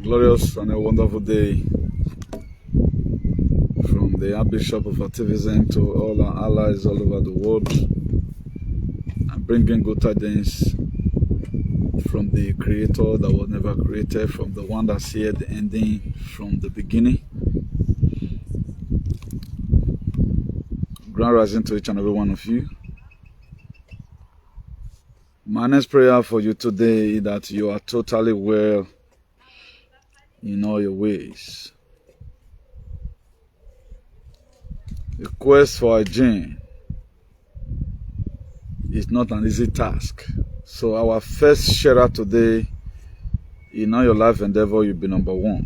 glorious and a wonderful day from the Archbishop of Activism to all our allies all over the world. I'm bringing good tidings from the Creator that was never created, from the one that's here, the ending from the beginning. Grand rising to each and every one of you. My next prayer for you today is that you are totally well in all your ways. The quest for hygiene is not an easy task. So our first sharer today, in all your life endeavor, you'll be number one.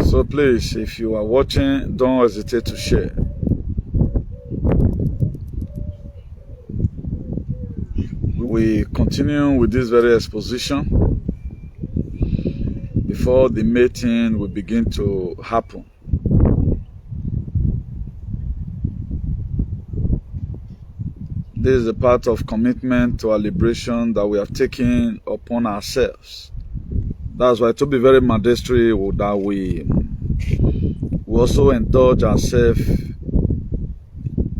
So please, if you are watching, don't hesitate to share. We continue with this very exposition before the meeting will begin to happen. This is a part of commitment to our liberation that we have taken upon ourselves. That's why to be very mandatory that we also indulge ourselves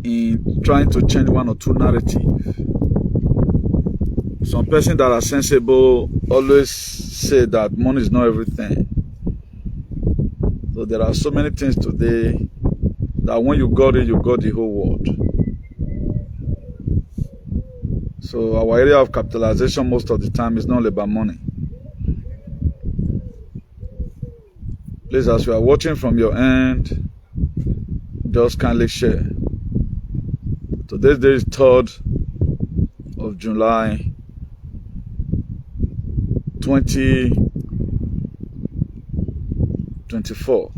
in trying to change one or two narratives. Some persons that are sensible always say that money is not everything. So there are so many things today that when you got it, you got the whole world. So our area of capitalization most of the time is not about money. Please, as you are watching from your end, just kindly share. Today's day is 3rd of July 2024.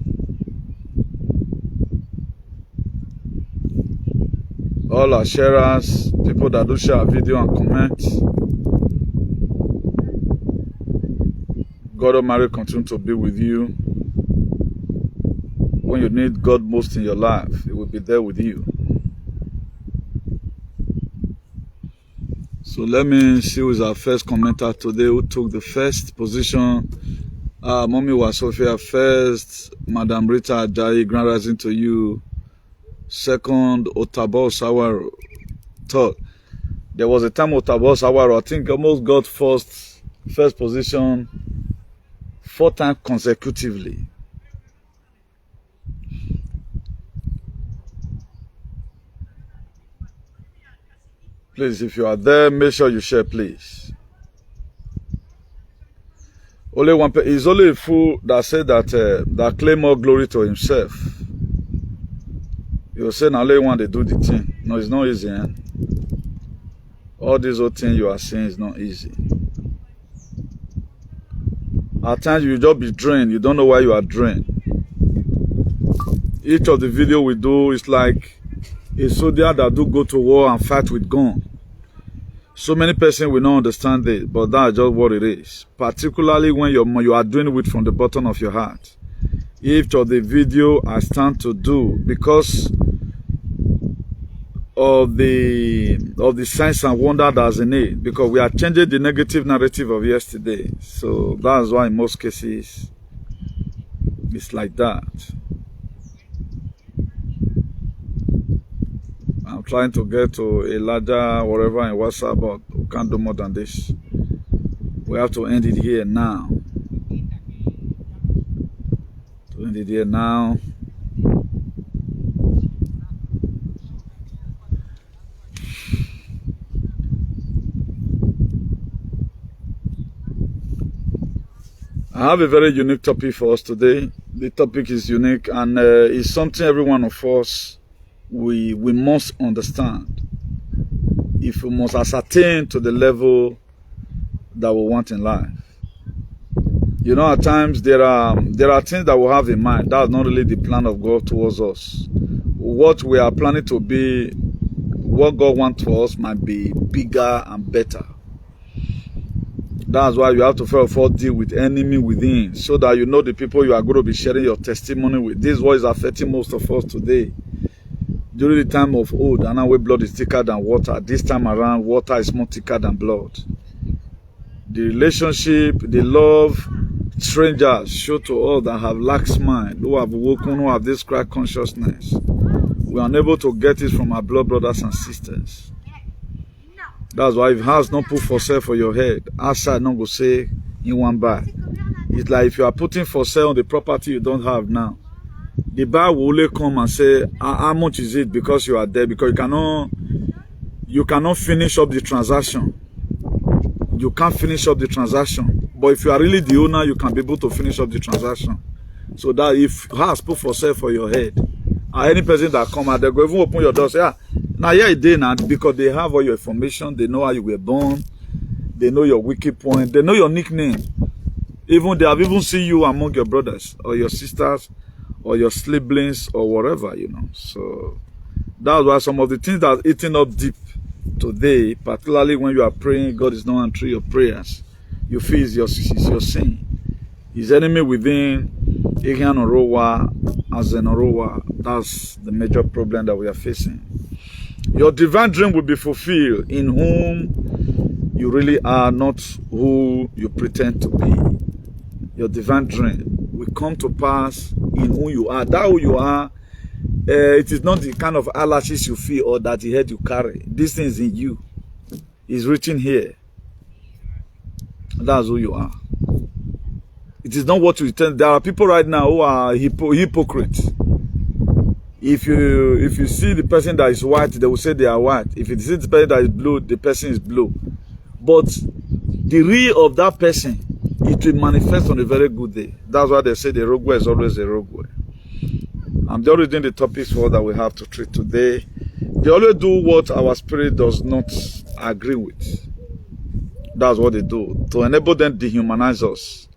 All our sharers, people that do share our video and comment, God Almighty continue to be with you. When you need God most in your life, He will be there with you. So let me see who is our first commenter today, who took the first position. Mommy Wasofia first, Madam Rita Ajayi, grand rising to you. Second, Otabo Sawaro. Third, there was a time Otabo Sawaro, I think, almost got first position 4 times consecutively. Please, if you are there, make sure you share, please. Only one person, it's only a fool that said that claim more glory to himself. You say now only one they do the thing. No, it's not easy. Eh? All these old things you are saying is not easy. At times you just be drained. You don't know why you are drained. Each of the video we do is like a soldier that do go to war and fight with gun. So many persons will not understand this, but that's just what it is. Particularly when you are doing it from the bottom of your heart. Each of the video I stand to do because of the signs and wonder that's in it. Because we are changing the negative narrative of yesterday. So that's why in most cases it's like that. I'm trying to get to a larger whatever in WhatsApp, but we can't do more than this. We have to end it here now. To end it here now. I have a very unique topic for us today. The topic is unique and it's something every one of us we must understand if we must ascertain to the level that we want in life. You know, at times there are things that we have in mind. That's not really the plan of God towards us. What we are planning to be, what God wants for us might be bigger and better. That's why you have to first of all deal with enemy within, so that you know the people you are going to be sharing your testimony with. This is what is affecting most of us today. During the time of old, and now where blood is thicker than water, this time around, water is more thicker than blood. The relationship, the love, strangers show to all that have lax mind, who have woken, who have this crack consciousness. We are unable to get it from our blood brothers and sisters. That's why if house not put for sale for your head, outside not go say in one buy. It's like if you are putting for sale on the property you don't have now. The buyer will only come and say, how much is it, because you are there, because you cannot finish up the transaction. You can't finish up the transaction. But if you are really the owner, you can be able to finish up the transaction. So that if house put for sale for your head, any person that come out, they go even open your door, say, now here it is now, because they have all your information, they know how you were born, they know your wiki point, they know your nickname. Even they have even seen you among your brothers or your sisters or your siblings or whatever, you know. So that's why some of the things that are eating up deep today, particularly when you are praying, God is not answering your prayers. You feel it's your sin. His enemy within, Nọrowa, as a Nọrowa, that's the major problem that we are facing. Your divine dream will be fulfilled in whom you really are, not who you pretend to be. Your divine dream will come to pass in who you are. That who you are, it is not the kind of eyelashes you feel or that the head you carry. This thing is in you. It's written here. That's who you are. It is not what you intend. There are people right now who are hypocrites. If you see the person that is white, they will say they are white. If you see the person that is blue, the person is blue. But the real of that person, it will manifest on a very good day. That's why they say the rogue way is always a rogue way. I'm just reading the topics for that we have to treat today. They always do what our spirit does not agree with. That's what they do. To enable them to dehumanize us.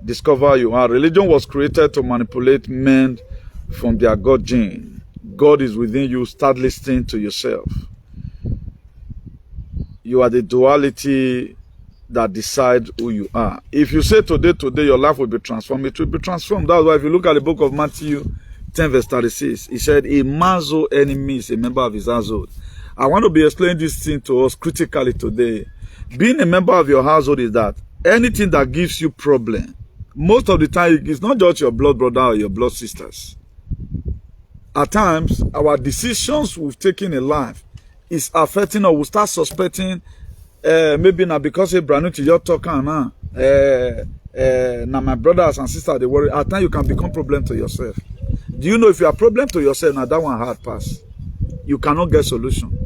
Discover you are. Religion was created to manipulate men from their God gene. God is within you. Start listening to yourself. You are the duality that decide who you are. If you say today your life will be transformed, it will be transformed. That's why if you look at the book of Matthew 10 verse 36, he said, a man's own enemy is a member of his household. I want to be explaining this thing to us critically today. Being a member of your household is that anything that gives you problem, most of the time, it's not just your blood brother or your blood sisters. At times, our decisions we've taken in life is affecting, or we start suspecting, maybe not because a brand new you're talking now. Now my brothers and sisters, they worry. At times, you can become problem to yourself. Do you know if you are problem to yourself, now that one hard pass. You cannot get solution.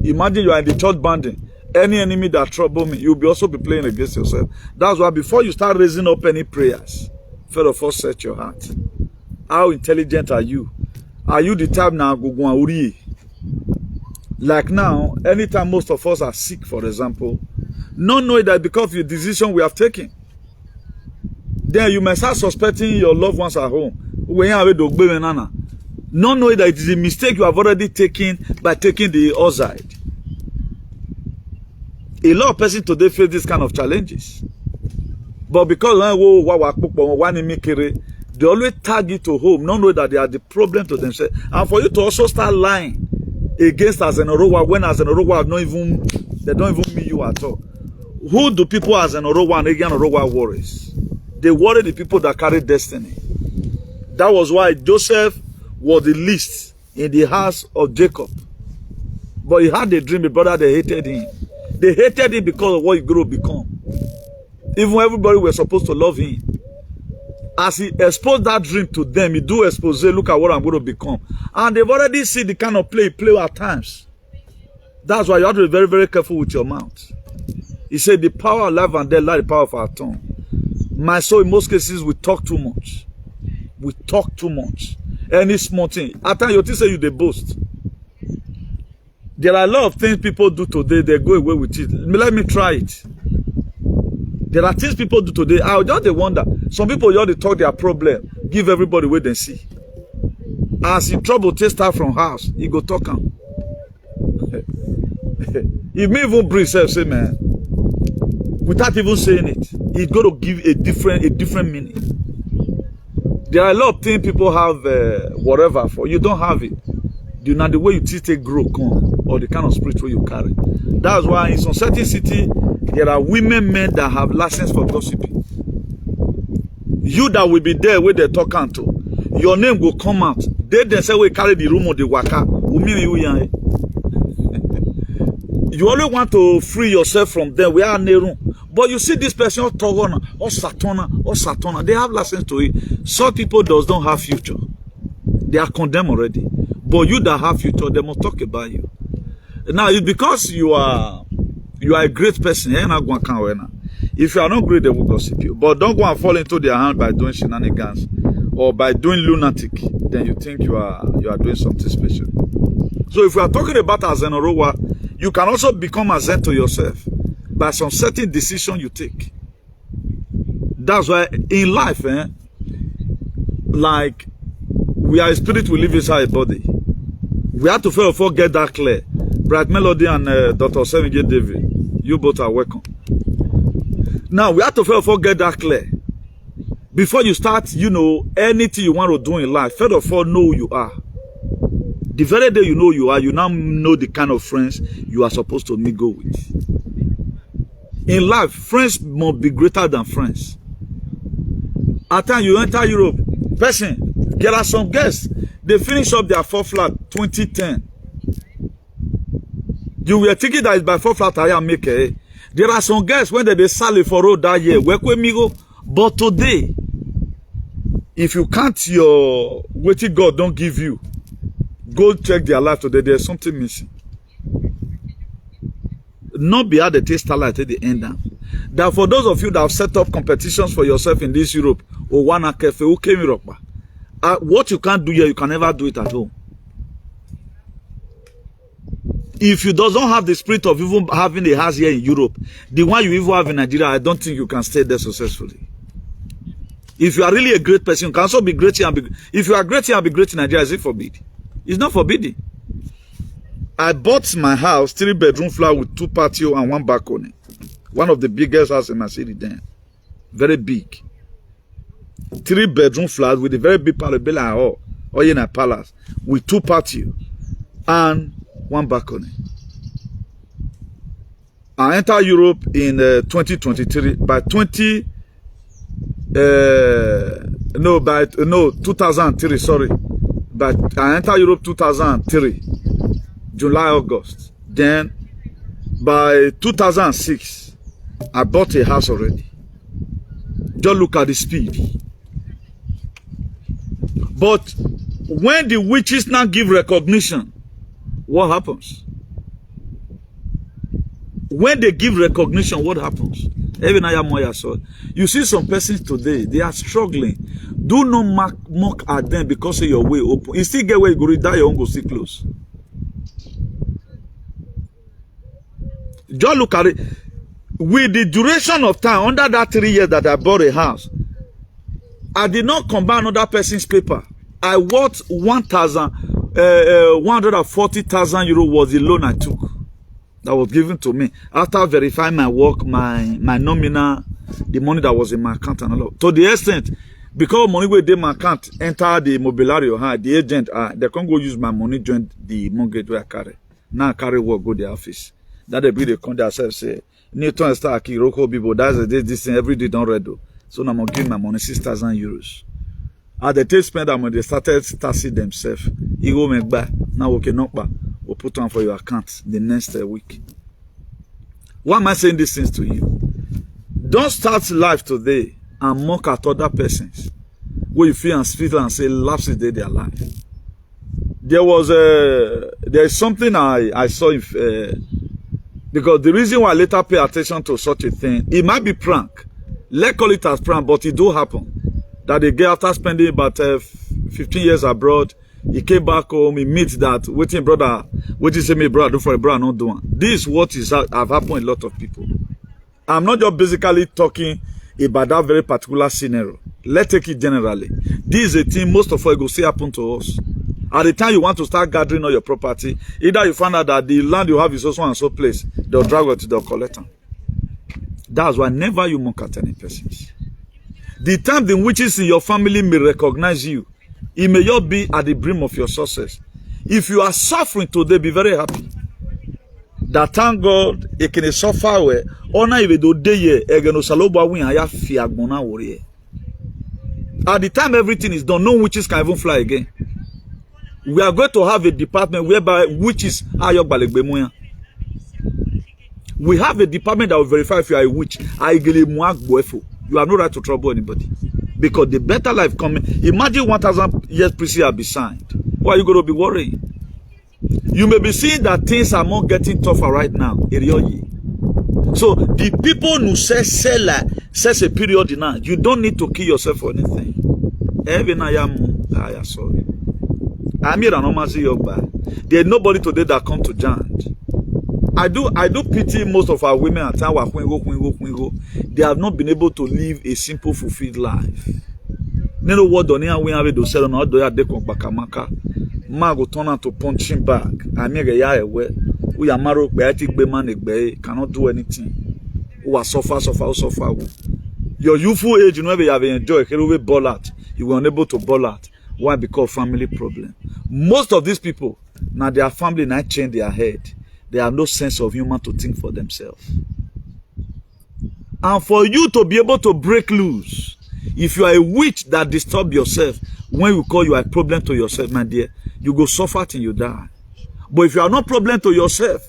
Imagine you are in the church banding. Any enemy that trouble me, you'll also be playing against yourself. That's why before you start raising up any prayers, first of all, set your heart. How intelligent are you? Are you the type now, like now, anytime most of us are sick, for example, not knowing that because of the decision we have taken, then you may start suspecting your loved ones at home. Not knowing that it is a mistake you have already taken by taking the other side. A lot of persons today face this kind of challenges. But because they always tag it to home, not knowing that they are the problem to themselves. And for you to also start lying against as an Nọrowa, when as an Nọrowa they don't even mean you at all. Who do people as an Nọrowa and again Nọrowa worries? They worry the people that carry destiny. That was why Joseph was the least in the house of Jacob. But he had a dream, his brother, they hated him. They hated him because of what he grew to become. Even everybody was supposed to love him. As he exposed that dream to them, he do expose, look at what I'm going to become. And they've already seen the kind of play he play at times. That's why you have to be very, very careful with your mouth. He said, the power of life and death lies in the power of our tongue. My soul, in most cases, we talk too much. We talk too much. Any small thing. At times, you think say you they boast. There are a lot of things people do today, they go away with it. Let me try it. There are things people do today. I just wonder. Some people just they talk their problem, give everybody wait and see. As in trouble, take start from house, he go talk am. If me even breathe, say man, without even saying it, it's going to give a different meaning. There are a lot of things people have whatever for. You don't have it. the way you take grow come, or the kind of spirit you carry. That's why in some certain city, there are women, men that have license for gossiping. You that will be there where they're talking to, your name will come out. They say we carry the room of the waka. You always want to free yourself from them. We are in the room. But you see this person, or Satana, they have license to it. Some people does not have future. They are condemned already. But you that have future, they must talk about you. Now, because you are a great person, if you are not great, they will gossip you. But don't go and fall into their hand by doing shenanigans or by doing lunatic. Then you think you are doing something special. So if we are talking about as a Nọrowa, you can also become a zen to yourself by some certain decision you take. That's why in life, like we are a spirit, we live inside a body. We have to first of all get that clear. Bright Melody and Dr. Sevige David, you both are welcome. Now we have to first of all get that clear. Before you start, anything you want to do in life, first of all, know who you are. The very day you know who you are, you now know the kind of friends you are supposed to mingle with. In life, friends must be greater than friends. At times you enter Europe, person, there are some guests, they finish up their 4 flat 2010. You were thinking that it's by 4 flat I am making. There are some guests when they sell for road that year, work with me go. But today, if you count your waiting God don't give you, go check their life today. There's something missing. Not be at the taste light at the end. That for those of you that have set up competitions for yourself in this Europe, or one cafe, who came Europe, what you can't do here, you can never do it at home. If you don't have the spirit of even having a house here in Europe, the one you even have in Nigeria, I don't think you can stay there successfully. If you are really a great person, you can also be great here and be. If you are great here and be great in Nigeria, is it forbidden? It's not forbidden. I bought my house, 3-bedroom flat with 2 patio and 1 balcony. One of the biggest houses in my city then. Very big. 3-bedroom flat with a very big palace, or in a palace, with 2 patio and 1 balcony. I entered Europe in 2023. By 2003, sorry. But I entered Europe 2003, July, August. Then, by 2006, I bought a house already. Just look at the speed. But when the witches now give recognition, what happens? When they give recognition, what happens? You see some persons today, they are struggling. Do not mock at them because of your way open. You still get where you go, die, your own go see close. Just look at it. With the duration of time, under that 3 years that I bought a house, I did not combine another person's paper. I worth 140,000 euro was the loan I took. That was given to me after verifying my work, my nominal, the money that was in my account and all. To the extent, because money where they my account enter the mobiliario, the agent, they can't go use my money join the mortgage where I carry. Now I carry work, go to the office. That they be the con themselves say, Newton start Kiroko people, that's this thing every day don't read. So now I'm gonna give my money 6,000 euros. At the taste spend that when they started taxing themselves, you go make back. Now okay, not back. We'll put on for your account the next week. Why am I saying these things to you? Don't start life today and mock at other persons where you feel and say lapse is their life. There is something I saw because the reason why I later pay attention to such a thing, it might be prank. Let's call it as prank, but it do happen. That they get after spending about 15 years abroad, he came back home, he meets that waiting brother, what say me brother, do for a brother not doing. This is what is have happened to a lot of people. I'm not just basically talking about that very particular scenario. Let's take it generally. This is a thing most of us go see happen to us. At the time you want to start gathering all your property, either you find out that the land you have is also and so place, they'll drag it to the collector. That's why never you mock at any persons. The time the witches in your family may recognize you, it may not be at the brim of your success. If you are suffering today, be very happy. That thank God, it can suffer where honor even do day again saloba win aya fiagbona warrior. At the time everything is done, no witches can even fly again. We are going to have a department whereby witches are your balegbemuya. We have a department that will verify if you are a witch. You have no right to trouble anybody. Because the better life coming. Imagine 1,000 years priesthood have been signed. Why are you going to be worrying? You may be seeing that things are more getting tougher right now. So the people who says a period now, you don't need to kill yourself for anything. There's nobody today that come to giant. I do pity most of our women at time. They have not been able to live a simple, fulfilled life. You know what? We have to sell on do bakamaka. Mago turn out to punching bag. I mean, we are married. Cannot do anything. Who are suffer. Your youthful age, you know, you have enjoyed. You ball out. You were unable to ball out. Why? Because family problem. Most of these people now their family now change their head. They have no sense of humor to think for themselves. And for you to be able to break loose, if you are a witch that disturb yourself, when we call you a problem to yourself, my dear, you go suffer till you die. But if you are not problem to yourself,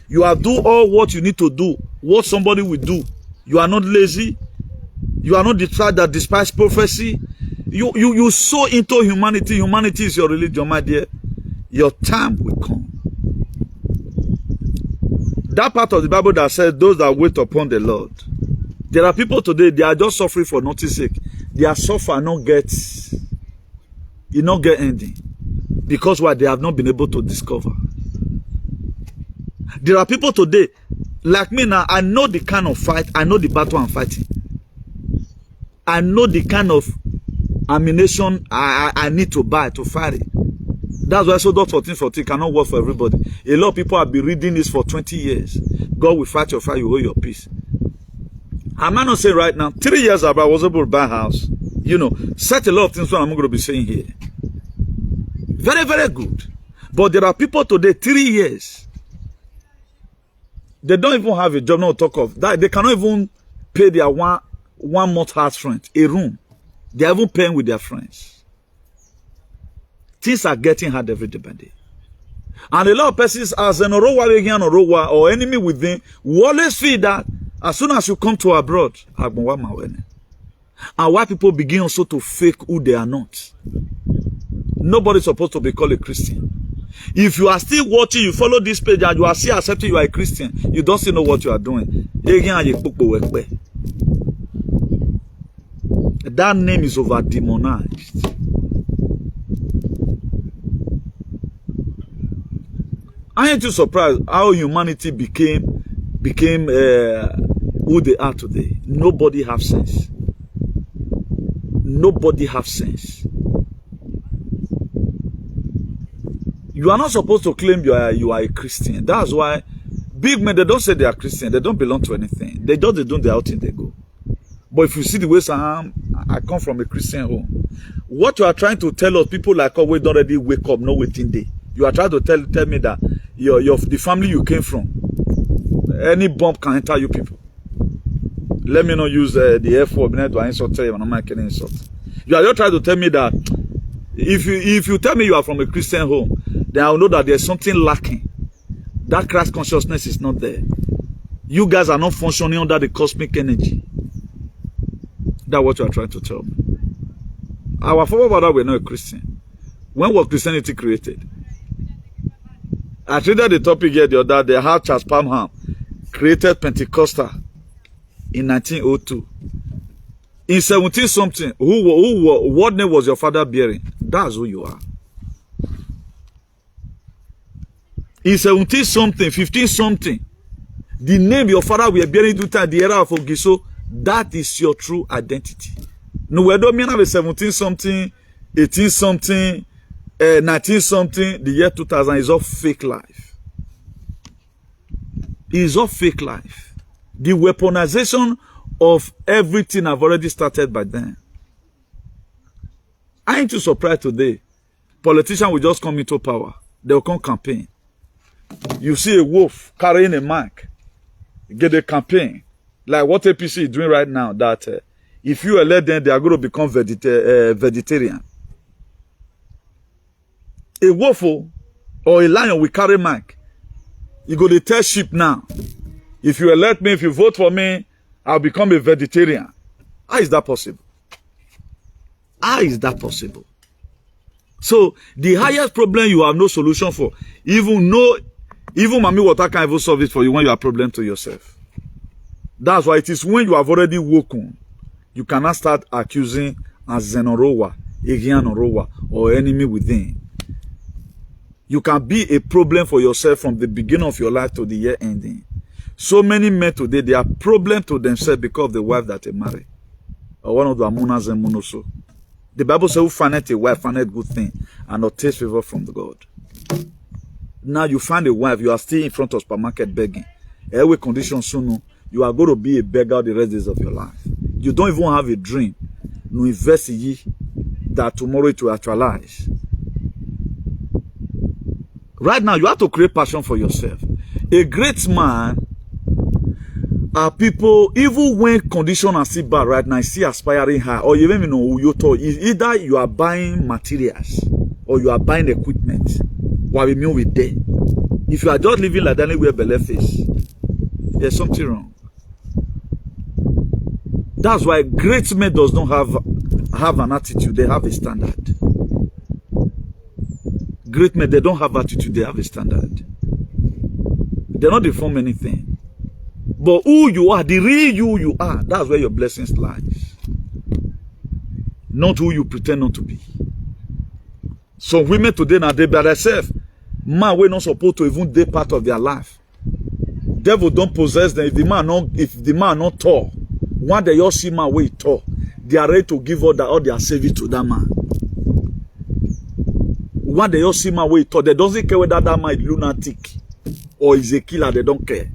you are do all what you need to do, what somebody will do. You are not lazy. You are not the tribe that despise prophecy. You so into humanity. Humanity is your religion, my dear. Your time will come. That part of the Bible that says those that wait upon the Lord. There are people today, they are just suffering for nothing's sake. Their suffer not get ending. Because why? They have not been able to discover. There are people today, like me now, I know the kind of fight, I know the battle I'm fighting. I know the kind of ammunition I need to buy to fight it. That's why Exodus 14:14 cannot work for everybody. A lot of people have been reading this for 20 years. God will fight your fight, you hold your peace. I'm not saying right now, 3 years ago, I was able to buy a house. You know, set a lot of things what I'm going to be saying here. Very, very good. But there are people today, 3 years. They don't even have a job, not to talk of that. They cannot even pay their one month house rent, a room. They are even paying with their friends. Things are getting hard every day by day. And a lot of persons, as an Nọrowa or enemy within, we always feel that as soon as you come to abroad, and why people begin also to fake who they are not. Nobody's supposed to be called a Christian. If you are still watching, you follow this page and you are still accepting you are a Christian, you don't still know what you are doing. That name is over demonized. I ain't too surprised how humanity became who they are today. Nobody have sense. Nobody have sense. You are not supposed to claim you are a Christian. That's why big men, they don't say they are Christian. They don't belong to anything. They do their own thing, they go. But if you see the way I come from a Christian home. What you are trying to tell us, people like us, we don't already wake up, no waiting day. You are trying to tell me that the family you came from, any bomb can enter you people. Let me not use the F word, to insult you, I'm not making insult. You are just trying to tell me that if you tell me you are from a Christian home, then I will know that there's something lacking. That Christ consciousness is not there. You guys are not functioning under the cosmic energy. That's what you are trying to tell me. Our forefathers were not a Christian. When was Christianity created? I treated the topic here the other day. How Charles Parham created Pentecostal in 1902. In 17 something, what name was your father bearing? That's who you are. In 17 something, 15 something, the name your father were bearing during the era of Ogiso, that is your true identity. No, we don't mean have a 17 something, 18 something, 19 something, the year 2000 is all fake life. It is all fake life. The weaponization of everything have already started by then. I ain't too surprised today. Politicians will just come into power. they'll come campaign. You see a wolf carrying a mic, get a campaign. Like what APC is doing right now, that if you elect them, they are going to become vegetarian. A wolf or a lion will carry mic. You go to tell sheep now. If you elect me, if you vote for me, I'll become a vegetarian. How is that possible? How is that possible? So the highest problem you have no solution for, even mommy water can't even solve it for you when you have a problem to yourself. That's why it is when you have already woken, you cannot start accusing as Nọrowa, Nọrowa, or enemy within. You can be a problem for yourself from the beginning of your life to the year ending. So many men today, they are problem to themselves because of the wife that they marry. Or one of the amunas and munoso. The Bible says, who findeth a wife, findeth good thing, and obtains favor from the God. Now you find a wife, you are still in front of supermarket begging. Every condition soon, you are going to be a beggar the rest of your life. You don't even have a dream. No invest in ye that tomorrow it will actualize. Right now, you have to create passion for yourself. A great man are people, even when conditions are still bad right now, still aspiring high, or you even know who you told. Either you are buying materials or you are buying equipment. While we mean with there. If you are just living like that, anywhere below face, there's something wrong. That's why great men does not have an attitude, they have a standard. Great men, they don't have attitude, they have a standard. They don't deform anything. But who you are, the real you are, that's where your blessings lies. Not who you pretend not to be. Some women today now, they by themselves, man, we're not supposed to even be part of their life. Devil don't possess them. If the man not tall, one day you see man way tall, they are ready to give all their savings to that man. One day you see man way tall, they doesn't care whether that man is lunatic or is a killer, they don't care.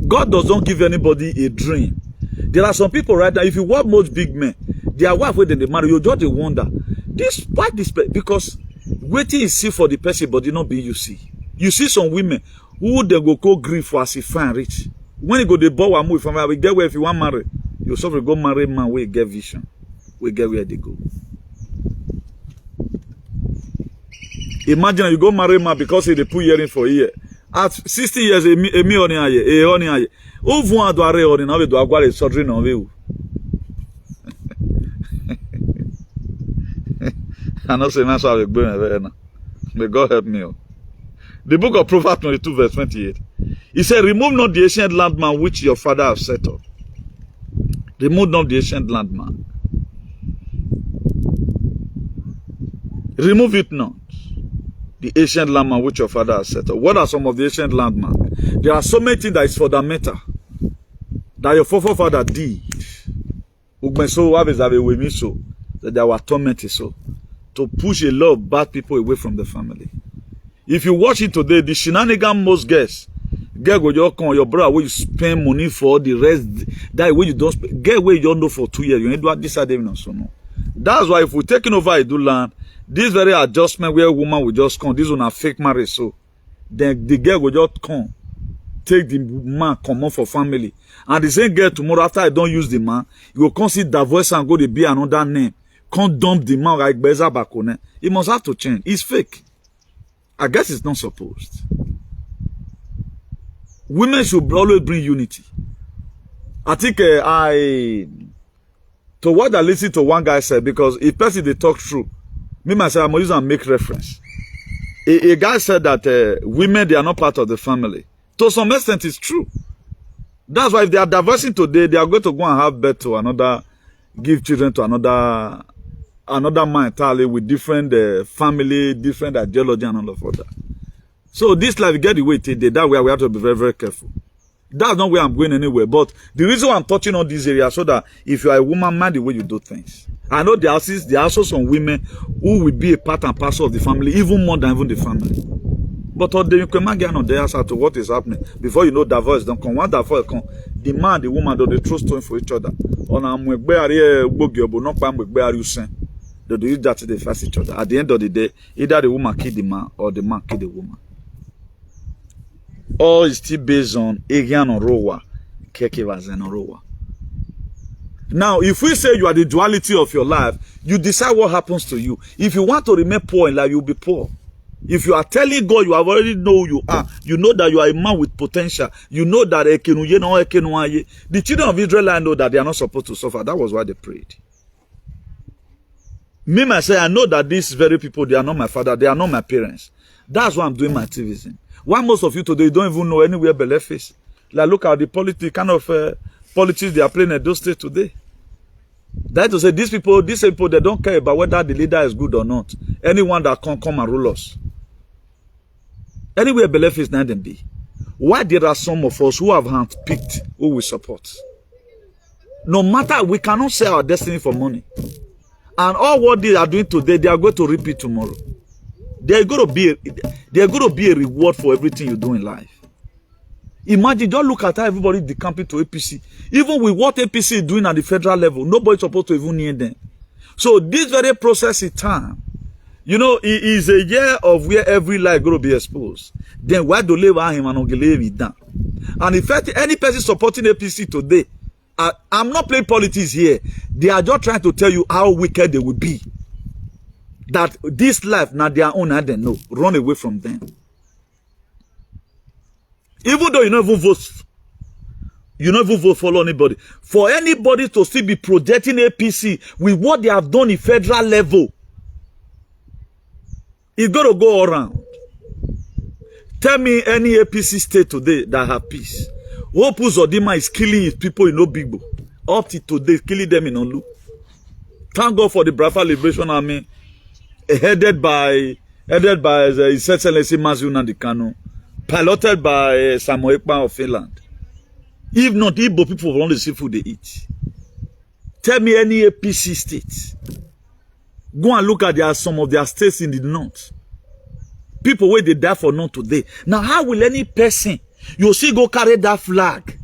God does not give anybody a dream. There are some people right now, if you watch most big men, their wife when they marry, you just wonder. Despite this, because waiting is see for the person, but you not be you see. You see some women who they go grief for as if fine rich. When you go the boy move from we get where if you want marry, you suffer go marry man we get vision. We get where they go. Imagine you go marry man because they put earring for a year. At 60 years, a me on Où vont adorer on now do avoir les surgery non vous. I know say now so going may God help me. The book of Proverbs 22 verse 28. He said, remove not the ancient landmark which your father have set up. Remove not the ancient landmark. Remove it not. The ancient landmark which your father has set up. What are some of the ancient landmarks? There are so many things that is fundamental that your forefather did. That they were tormented so to push a lot of bad people away from the family. If you watch it today, the shenanigan most guests, get where you come, your brother where you spend money for the rest, that way you don't spend, get where you don't know for 2 years. You ain't do this side even so no. That's why if we're taking over a do land, this very adjustment where a woman will just come, this one a fake marriage, so then the girl will just come, take the man, come on for family. And the same girl tomorrow, after I don't use the man, you will come see divorce and go to be another name. Can't dump the man like Beza Bakone. It must have to change. It's fake. I guess it's not supposed. Women should always bring unity. I think to what I listened to one guy said, because if person they talk true, me myself, I'm using and make reference. A guy said that women, they are not part of the family. To some extent, it's true. That's why if they are divorcing today, they are going to go and have birth to another, give children to another man entirely with different family, different ideology and all of that. So this life, get the way it is. That way we have to be very, very careful. That's not where I'm going anywhere. But the reason why I'm touching on this area, so that if you are a woman, mind the way you do things. I know there are also some women who will be a part and parcel of the family, even more than even the family. But you can get on the answer to what is happening. Before you know, divorce don't come. One divorce come, the man, the woman, do the true story for each other. They do use that to fight each other. At the end of the day, either the woman kill the man or the man kill the woman. All is still based on Nọrowa, Nọrowa. Now, if we say you are the duality of your life, you decide what happens to you. If you want to remain poor in life, you'll be poor. If you are telling God you have already know who you are, you know that you are a man with potential, you know that the children of Israel know that they are not supposed to suffer. That was why they prayed. Me, myself, I know that these very people, they are not my father, they are not my parents. That's why I'm doing my activism. Why most of you today don't even know anywhere Bele is? Like, look at the kind of politics they are playing in those states today. That to say, these people, they don't care about whether the leader is good or not. Anyone that can come and rule us. Anywhere belief is not them be. Why there are some of us who have handpicked who we support? No matter, we cannot sell our destiny for money. And all what they are doing today, they are going to repeat tomorrow. There are going to be a reward for everything you do in life. Imagine, don't look at how everybody decamping to APC. Even with what APC is doing at the federal level, nobody's supposed to even near them. So this very process is time. You know, it is a year of where every life going to be exposed. Then why do they want him and not leave it down? And if any person supporting APC today, I'm not playing politics here. They are just trying to tell you how wicked they will be. That this life, now their own, and they know. Run away from them. Even though you don't even vote for anybody. For anybody to still be projecting APC with what they have done in federal level, it's going to go around. Tell me any APC state today that have peace. Hope Uzodinma is killing his people in Obigbo. Up to today, killing them in Olu. Thank God for the Biafra Liberation Army, headed by His Excellency Mazi Nnamdi Kanu, piloted by Samuel Ekpa of Finland. If not, Igbo people will only see food they eat. Tell me any APC state. Go and look at some of their states in the north. People where they die for not today. Now, how will any person, you see, go carry that flag,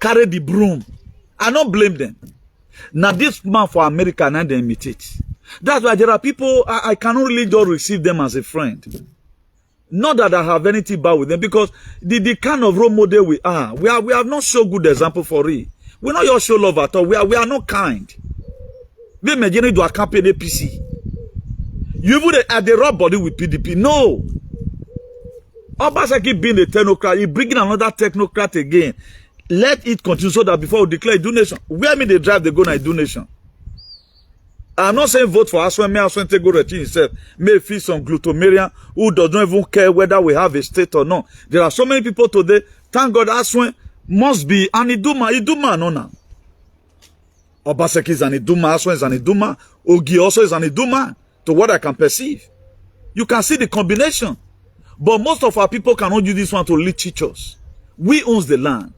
carry the broom? I don't blame them. Now, this man for America, now they imitate. That's why there are people, I cannot really just receive them as a friend. Not that I have anything bad with them, because the kind of role model we have not shown good example for it. We not your show love at all. We are not kind. We imagine do a campaign APC. You would at the rub body with PDP. No. Obaseki being a technocrat, he bringing another technocrat again. Let it continue so that before we declare a donation, where me they drive, they go na a donation. I'm not saying vote for Aswen, may Aswen take go retire himself, may feel some glutamarian who does not even care whether we have a state or not. There are so many people today, thank God Aswen must be an Iduma no now. Obaseki is an Iduma, Aswen is an Iduma, Ogi also is an Iduma, to what I can perceive. You can see the combination. But most of our people cannot use this one to lead teachers. We own the land.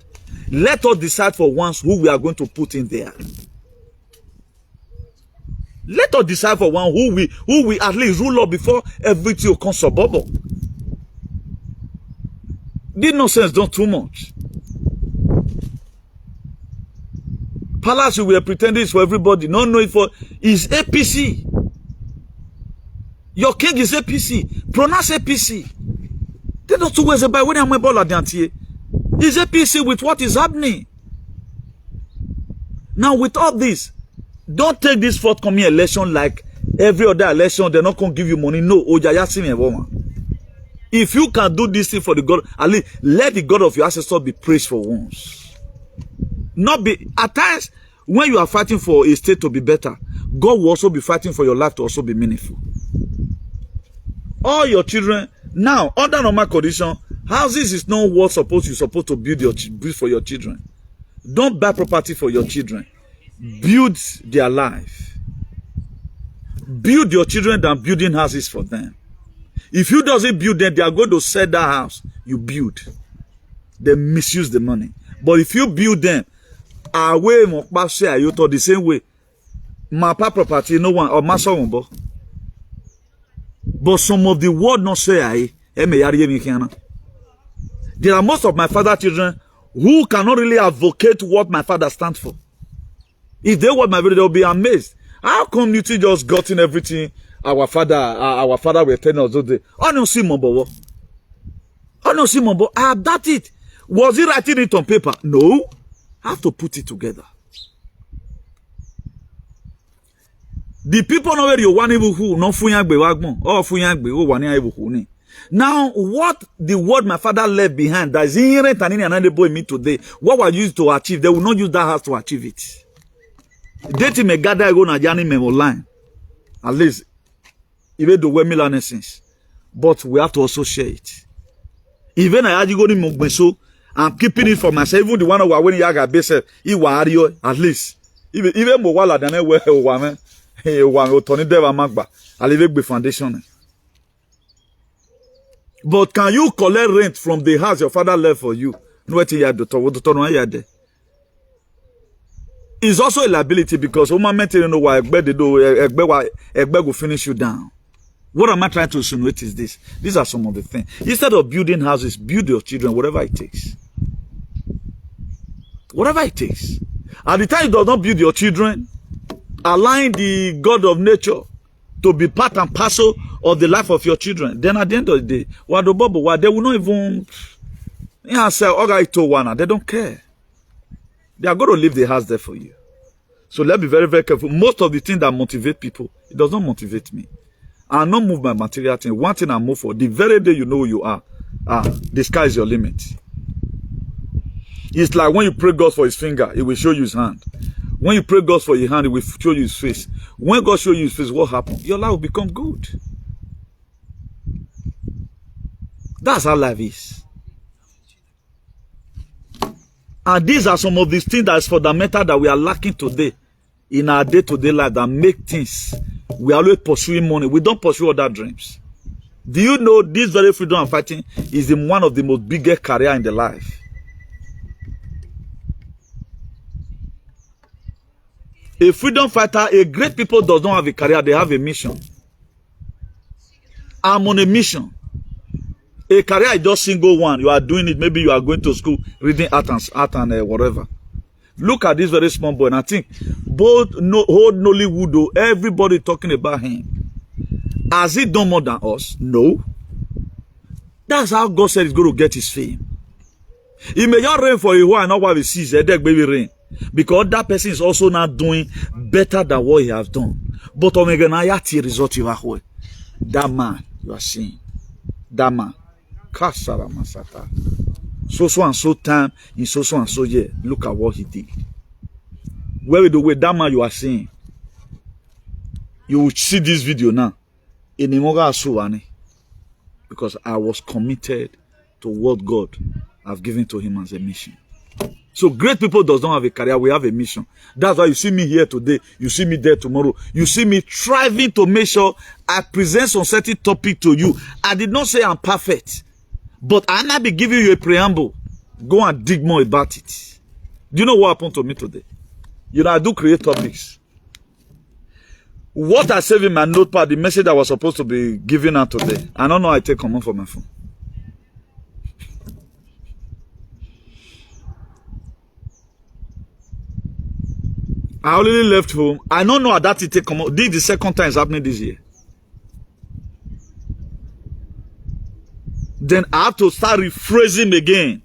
Let us decide for once who we are going to put in there. Let us decide for one who we at least rule up before everything will come suburban. This nonsense done too much. Palace we are pretending it's for everybody. No, it for is APC. Your king is APC. Pronounce APC. They don't two ways about when I'm about Is APC with what is happening. Now with all this, don't take this forthcoming election like every other election. They're not going to give you money. No. If you can do this thing for the God, at least let the God of your ancestors be praised for once. Not be at times when you are fighting for a state to be better, God will also be fighting for your life to also be meaningful. All your children now under normal condition, houses is not what you're supposed to build for your children. Don't buy property for your children. Build their life. Build your children than building houses for them. If you doesn't build them, they are going to sell that house you build. They misuse the money. But if you build them, away the same way, my property, no one or my son. But some of the world not say there are most of my father children who cannot really advocate what my father stands for. If they were my brother, they'll be amazed. How come you two just gotten everything our father were telling us those days? Oh no, see Mombo. Oh no, see Mombo. I have that it. Was he writing it on paper? No. I have to put it together. The people know where you want who no funyagbe wagmo or funyagbe who want who. Now, what the word my father left behind that is inherent and in another boy me today, what was used to achieve, they will not use that house to achieve it. Date me gather go na jani me online. At least, even the way me learn since. But we have to also share it. Even I had you go to Mugbeso, I'm keeping it for myself. Even the one who are winning yaga base, he was at least. Even Mowala than where woman, he was Tony Deva Magba. I live with foundation. But can you collect rent from the house your father left for you? No, it's also a liability because woman you know why Egbe will finish you down. What am I trying to insinuate is this? These are some of the things. Instead of building houses, build your children, whatever it takes. Whatever it takes. At the time you do not build your children, allowing the God of nature to be part and parcel of the life of your children. Then at the end of the day, they will not even say, they don't care. They are going to leave the house there for you. So let's be very, very careful. Most of the things that motivate people, it does not motivate me. I not move my material thing. One thing I move for, the very day you know who you are, the sky is your limit. It's like when you pray God for his finger, it will show you his hand. When you pray God for your hand, it will show you his face. When God shows you his face, what happens? Your life will become good. That's how life is. And these are some of these things that is fundamental that we are lacking today in our day-to-day life that make things. We are always pursuing money. We don't pursue other dreams. Do you know this very freedom I'm fighting is one of the most biggest career in the life? A freedom fighter, a great people does not have a career, they have a mission. I'm on a mission. A career is just single one. You are doing it, maybe you are going to school, reading art and whatever. Look at this very small boy, and I think both whole Nollywood, everybody talking about him. Has he done more than us? No. That's how God said he's going to get his fame. He may not reign for a while, not what he sees, baby rain. Because that person is also not doing better than what he has done. But result you are that man you are seeing. That man. So and so time in so and so year. Look at what he did. Where the way that man you are seeing. You will see this video now. In the because I was committed to what God have given to him as a mission. So great people does not have a career. We have a mission. That's why you see me here today. You see me there tomorrow. You see me striving to make sure I present some certain topic to you. I did not say I'm perfect, but I might be giving you a preamble. Go and dig more about it. Do you know what happened to me today? You know, I do create topics. What I save in my notepad, the message I was supposed to be giving out today, I don't know. I take command from my phone. I already left home. I don't know that it take command. This is the second time it's happening this year. Then I have to start rephrasing again.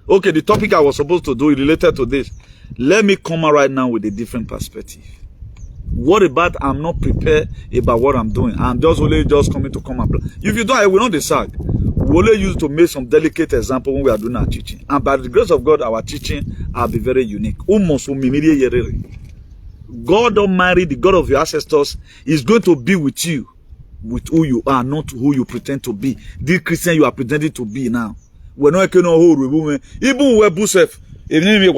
Okay, the topic I was supposed to do is related to this. Let me come out right now with a different perspective. What about I'm not prepared about what I'm doing? I'm just coming to come and play. If you don't, I will not decide. We only use to make some delicate example when we are doing our teaching. And by the grace of God, our teaching will be very unique. God Almighty, the God of your ancestors, is going to be with you, with who you are, not who you pretend to be. The Christian you are pretending to be now. We're not going to hold even we Busef, even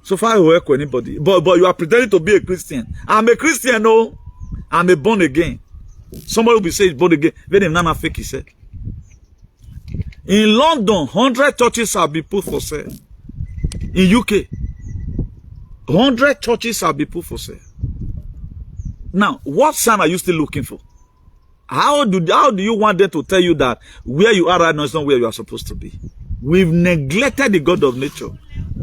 so far I work with anybody, but you are pretending to be a Christian. I'm a Christian, no, I'm a born again. Somebody will be saying born again. Then nana fake he said. In London, 100 churches have been put for sale. In UK, 100 churches have been put for sale. Now, what sign are you still looking for? How do you want them to tell you that where you are right now is not where you are supposed to be? We've neglected the God of nature.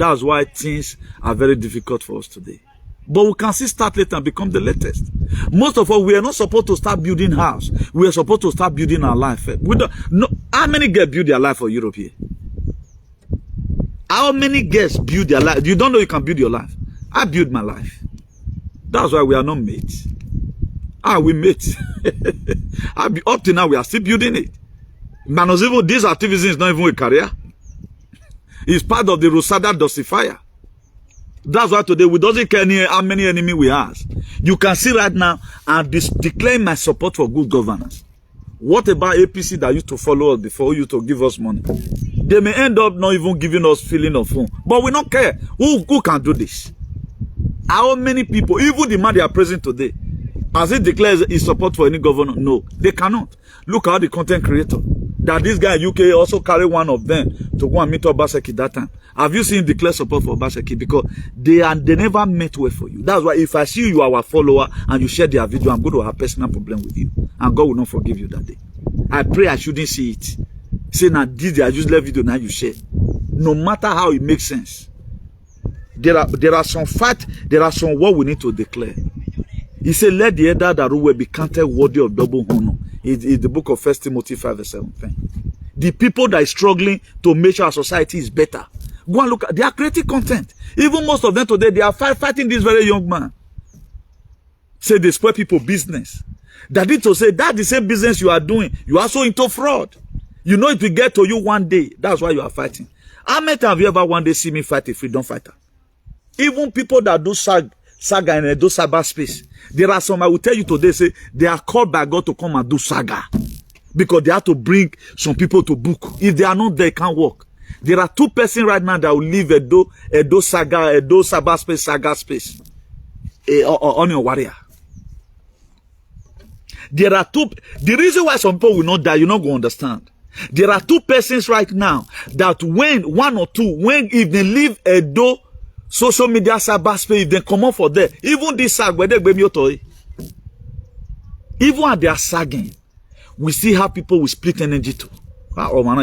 That's why things are very difficult for us today. But we can still start later and become the latest. Most of us, we are not supposed to start building house. We are supposed to start building our life. We don't, no, how many girls build their life for Europe here? How many girls build their life? You don't know you can build your life. I build my life. That's why we are not mates. We mates. Up to now, we are still building it. Man, even this activism is not even a career. It's part of the Rosada dosifier. That's why today we doesn't care how many enemies we have. You can see right now and declare my support for good governance. What about APC that used to follow us before, used to give us money? They may end up not even giving us feeling of home. But we don't care. Who can do this? How many people, even the man they are praising today, as it declares his support for any governor? No, they cannot. Look at the content creator. That this guy in UK also carry one of them to go and meet Obaseki that time. Have you seen declare support for Obaseki? Because they never met well for you. That's why if I see you are our follower and you share their video, I'm going to have personal problem with you. And God will not forgive you that day. I pray I shouldn't see it. Say now this they are useless video now you share. No matter how it makes sense. There are some facts, there are some what we need to declare. He said, let the elder that will be counted worthy of double honor. It's the book of 1 Timothy 5:17. The people that are struggling to make sure our society is better. Go and look at, they are creating content. Even most of them today, they are fighting this very young man. Say they spoil people business. That is to say, that the same business you are doing, you are also into fraud. You know it will get to you one day. That's why you are fighting. How many times have you ever one day see me fight a freedom fighter? Even people that do saga in do cyberspace. There are some, I will tell you today, say, they are called by God to come and do saga. Because they have to bring some people to book. If they are not there, it can't work. There are two persons right now that will leave Edo cyberspace, saga space. On your warrior. There are two, the reason why some people will not die, you're not going to understand. There are two persons right now that when, one or two, if they leave Edo social media cyberspace, if they come up for there, even this sag, where they baby toy, even when they are sagging, we see how people will split energy too. Oh man,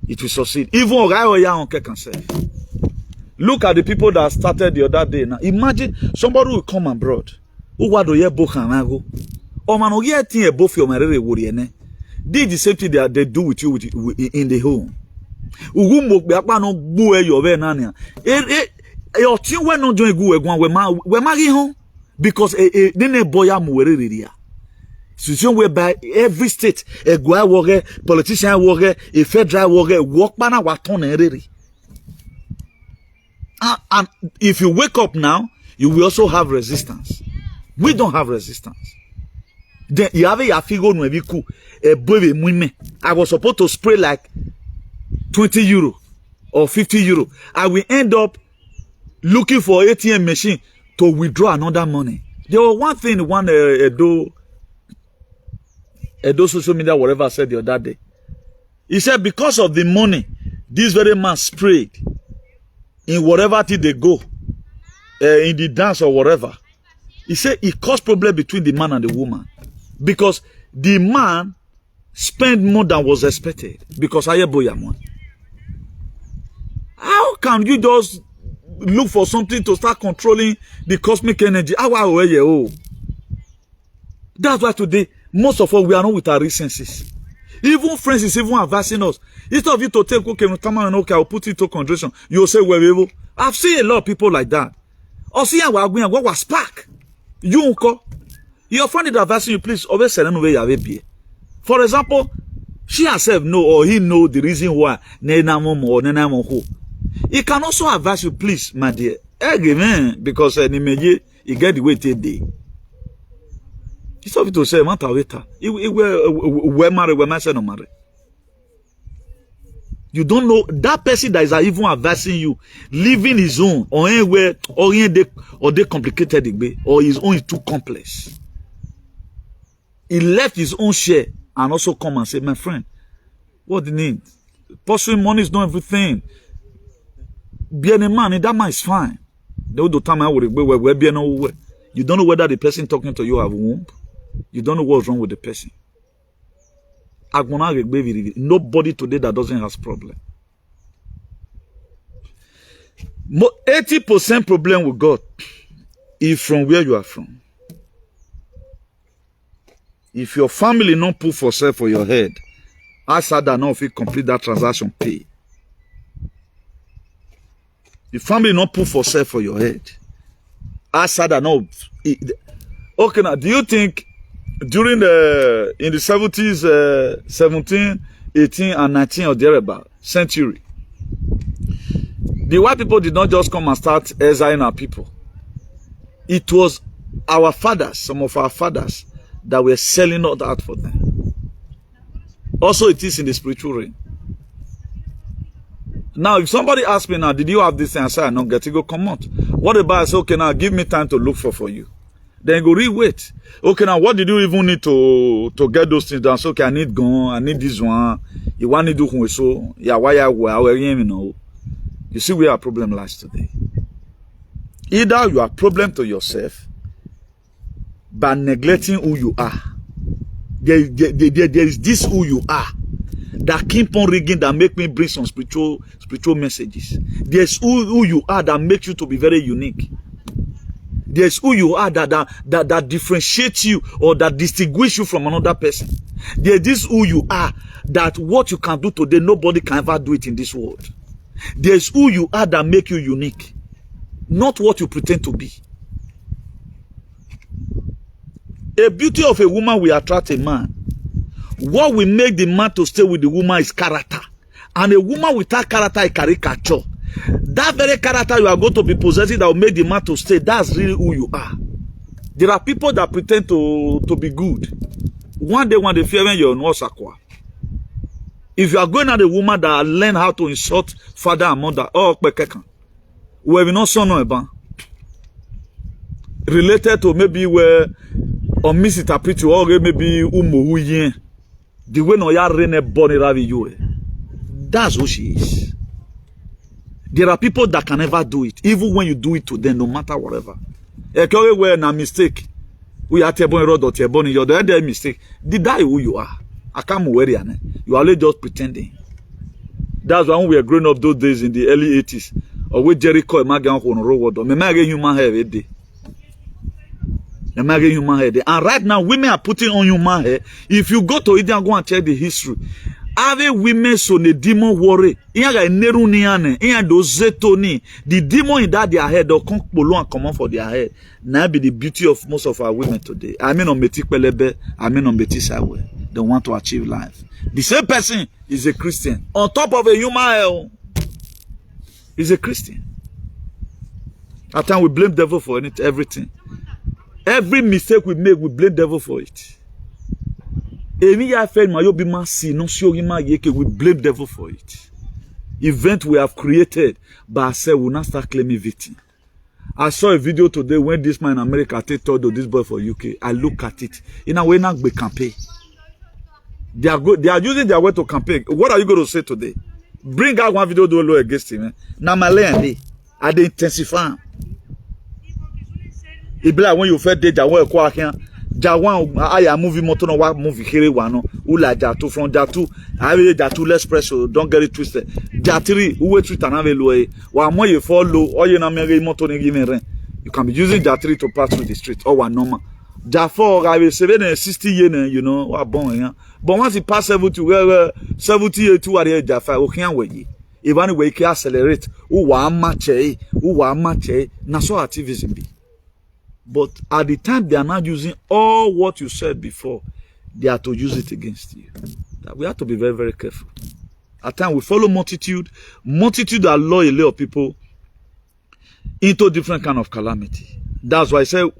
it will succeed. Even can say. Look at the people that started the other day. Now imagine somebody will come abroad. Who do you book and go? Oh man, you think a both your marriage would did the same thing that they do with you in the home. Your team were not doing good we marry home because a boy am situation whereby every state a guy worker, politician worker, a federal worker, work man and if you wake up now, you will also have resistance. We don't have resistance. Then you have a figure no be cool. I was supposed to spray like 20 euro or 50 euro. I will end up looking for ATM machine to withdraw another money. There was one thing Edo social media, whatever said the other day. He said because of the money, this very man sprayed in whatever thing they go, in the dance or whatever. He said it caused problem between the man and the woman. Because the man spent more than was expected. Because I boy am one. How can you just look for something to start controlling the cosmic energy? That's why today, most of us, we are not with our recenses. Even friends is even advising us. Instead of you to take, okay, I'll put it into consideration. You'll say, well, I've seen a lot of people like that. Or see, what was spark? You uncle. Your friend is advising you, please, always send them away. For example, she herself know or he know the reason why he can also advise you, please, my dear. Amen. Because you get the way today. It's of to say, matter later. We're married. You don't know that person that is even advising you, living his own, or anywhere, or they complicated, or his own is too complex. He left his own share and also come and say, my friend, what do you need? Pursuing money is not everything. Being a man, that man is fine. You don't know whether the person talking to you have womb. You don't know what's wrong with the person. Nobody today that doesn't have problem. 80% problem with God is from where you are from. If your family not put for self for your head, ask her that now if you complete that transaction, pay. If family not put for self for your head, ask her that now. Okay, now do you think during in the 70s, 17, 18, and 19 or thereabout century, the white people did not just come and start exiling our people. It was our fathers, some of our fathers, that were selling all that for them. Also, it is in the spiritual realm. Now, if somebody asks me now, did you have this thing? I say, I don't get it, go come out. What about I say, okay, now give me time to look for you. Then go re-wait. Okay, now what did you even need to get those things done? So, okay, I need gun, I need this one. You want to do so? Yeah, why you know? You see where our problem lies today. Either you are a problem to yourself by neglecting who you are. There is this who you are that keep on rigging that make me bring some spiritual messages. There's who you are that makes you to be very unique. There's who you are that differentiates you or that distinguishes you from another person. There's this who you are that what you can do today, nobody can ever do it in this world. There's who you are that make you unique, not what you pretend to be. A beauty of a woman will attract a man. What will make the man to stay with the woman is character. And a woman without character is caricature. That very character you are going to be possessing that will make the man to stay, that's really who you are. There are people that pretend to be good. One day when they fear when you're in Osakwa. If you are going at a woman that learn how to insult father and mother, we have not son about related to maybe where or misinterpret you or maybe the way no ya rene born you. That's who she is. There are people that can never do it, even when you do it to them, no matter whatever. Where na mistake. We are born road or born your other mistake. Did die who you are? I can't worry. You are only just pretending. That's why when we were growing up those days in the early 80s. Or with Jericho, human hair every day. Human hair. And right now, women are putting on human hair. If you go to India, go and check the history. Ave women so the demon worry. The demon in that their head, they'll come below and come on for their head. Now be the beauty of most of our women today. I mean on Metik Pelebe, I mean on Betis Highway. They want to achieve life. The same person is a Christian. On top of a human hair, is a Christian. At times we blame devil for everything. Every mistake we make, we blame devil for it. We blame devil for it. Event we have created, but I said we'll not start claiming victim. I saw a video today when this man in America told this boy for UK. I look at it. In a way, not be campaign. They are using their way to campaign. What are you going to say today? Bring out one video do against him. Now my land, I they intensify. It be like when you fed deja well kwa here. Jawan aya movie motor no wa movie here one ula jatu from jatu I jatu less pressure, don't get it twisted. Jatiri who wait to have a low wa mo you follow or you na me motor ni give me. You can be using jatiri to pass through the street or one normal. Jafo I will 60 years, you know, what born here. But once it pass 70 where 70 years to where Jaffa o can way. Even we can accelerate who wa match na so activism be. But at the time they are not using all what you said before, they are to use it against you. That we have to be very, very careful. At times we follow multitude that lure a lot of people into different kind of calamity. That's why I say,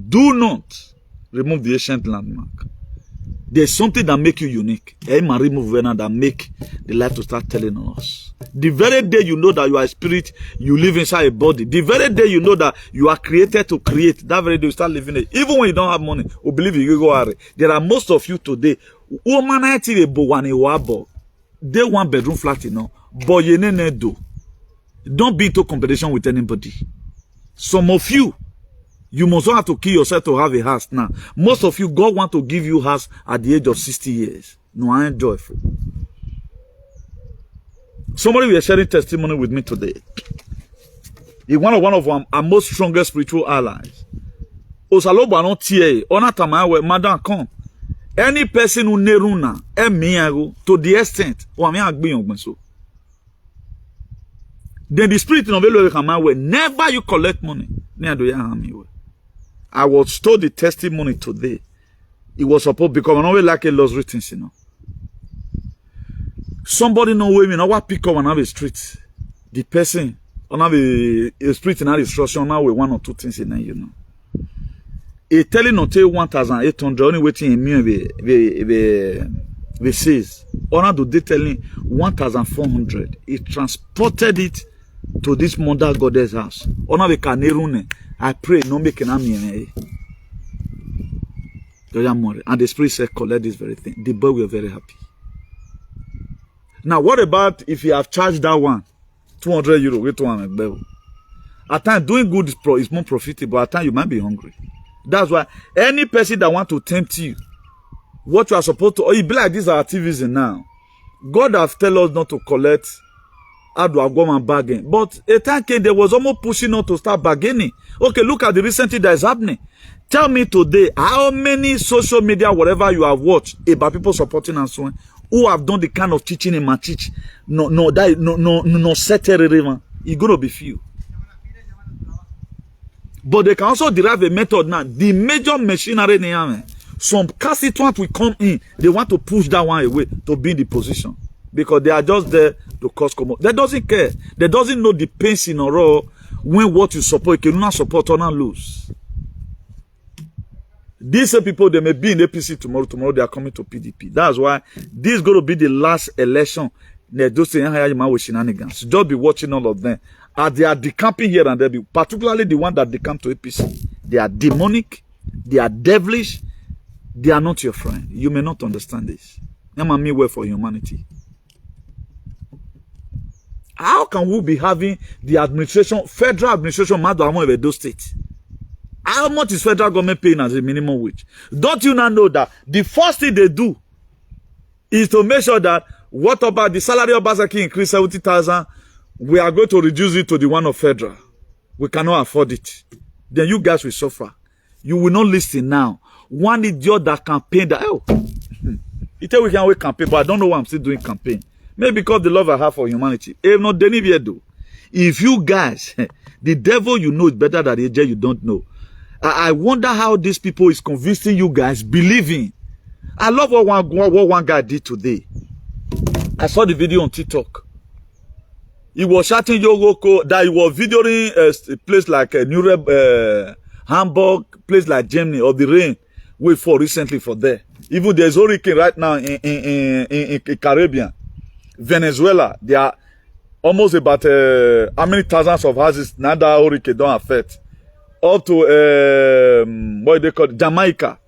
do not remove the ancient landmark. There's something that make you unique. Remove that make the life to start telling us. The very day you know that you are a spirit, you live inside a body. The very day you know that you are created to create, that very day you start living it. Even when you don't have money, or believe you go out. There are most of you today. They 1 bedroom flat, you know. But you do. Don't be into competition with anybody. Some of you, you must not have to kill yourself to have a house now. Most of you, God want to give you house at the age of 60 years. No, I ain't joyful. Somebody was sharing testimony with me today. He's one of our most strongest spiritual allies. Osaloba no tie. Ona tamawe madam come. Any person who neruna to the extent so. Then the spirit in Ovelo never you collect money. I was told the testimony today. It was supposed to become an like a lost written, you know. Somebody know women, I want pick up and have a street. The person on have a street in our instruction now with 1 or 2 things in there, you know. A telling not 1,800 only waiting in me the says. Honor do they telling 1,400. He transported it to this mother goddess house. Honor the canerune. I pray no make an army. And the spirit said, collect this very thing. The boy were very happy. Now, what about if you have charged that one 200 euro? Wait to one. At times, doing good is more profitable. At times, you might be hungry. That's why any person that want to tempt you, what you are supposed to, or you be like these are activism now. God have tell us not to collect. How do I go and bargain? But a time came, there was almost pushing us to start bargaining. Okay, look at the recent thing that is happening. Tell me today, how many social media, whatever you have watched about people supporting and so on, who have done the kind of teaching in my teach, no, settle. It's going to be few. But they can also derive a method now. The major machinery, some constituents will come in. They want to push that one away to be in the position. Because they are just there to cause commotion. They doesn't care. They doesn't know the pains in a row when what you support, you cannot support or not lose. These people, they may be in APC tomorrow. Tomorrow, they are coming to PDP. That's why this is going to be the last election. Just be watching all of them. As they are decamping here and there, particularly the one that decamp to APC. They are demonic. They are devilish. They are not your friend. You may not understand this. I'm a mere way for humanity. How can we be having the administration, federal administration, of those states? How much is federal government paying as a minimum wage? Don't you not know that the first thing they do is to make sure that what about the salary of Basaki increase 70,000? We are going to reduce it to the one of federal. We cannot afford it. Then you guys will suffer. You will not listen now. One idiot that campaign that, he tell we can wait campaign, but I don't know why I'm still doing campaign. Maybe because the love I have for humanity. If not, if you guys, the devil you know is better than the angel you don't know. I wonder how these people is convincing you guys believing. I love what one guy did today. I saw the video on TikTok. He was shouting Yogoko that he was videoing a place like Nuremberg, Hamburg, place like Germany or the rain we for recently for there. Even there's hurricane right now in Caribbean. Venezuela, there are almost about how many thousands of houses now that hurricane don't affect. Up to what they call Jamaica.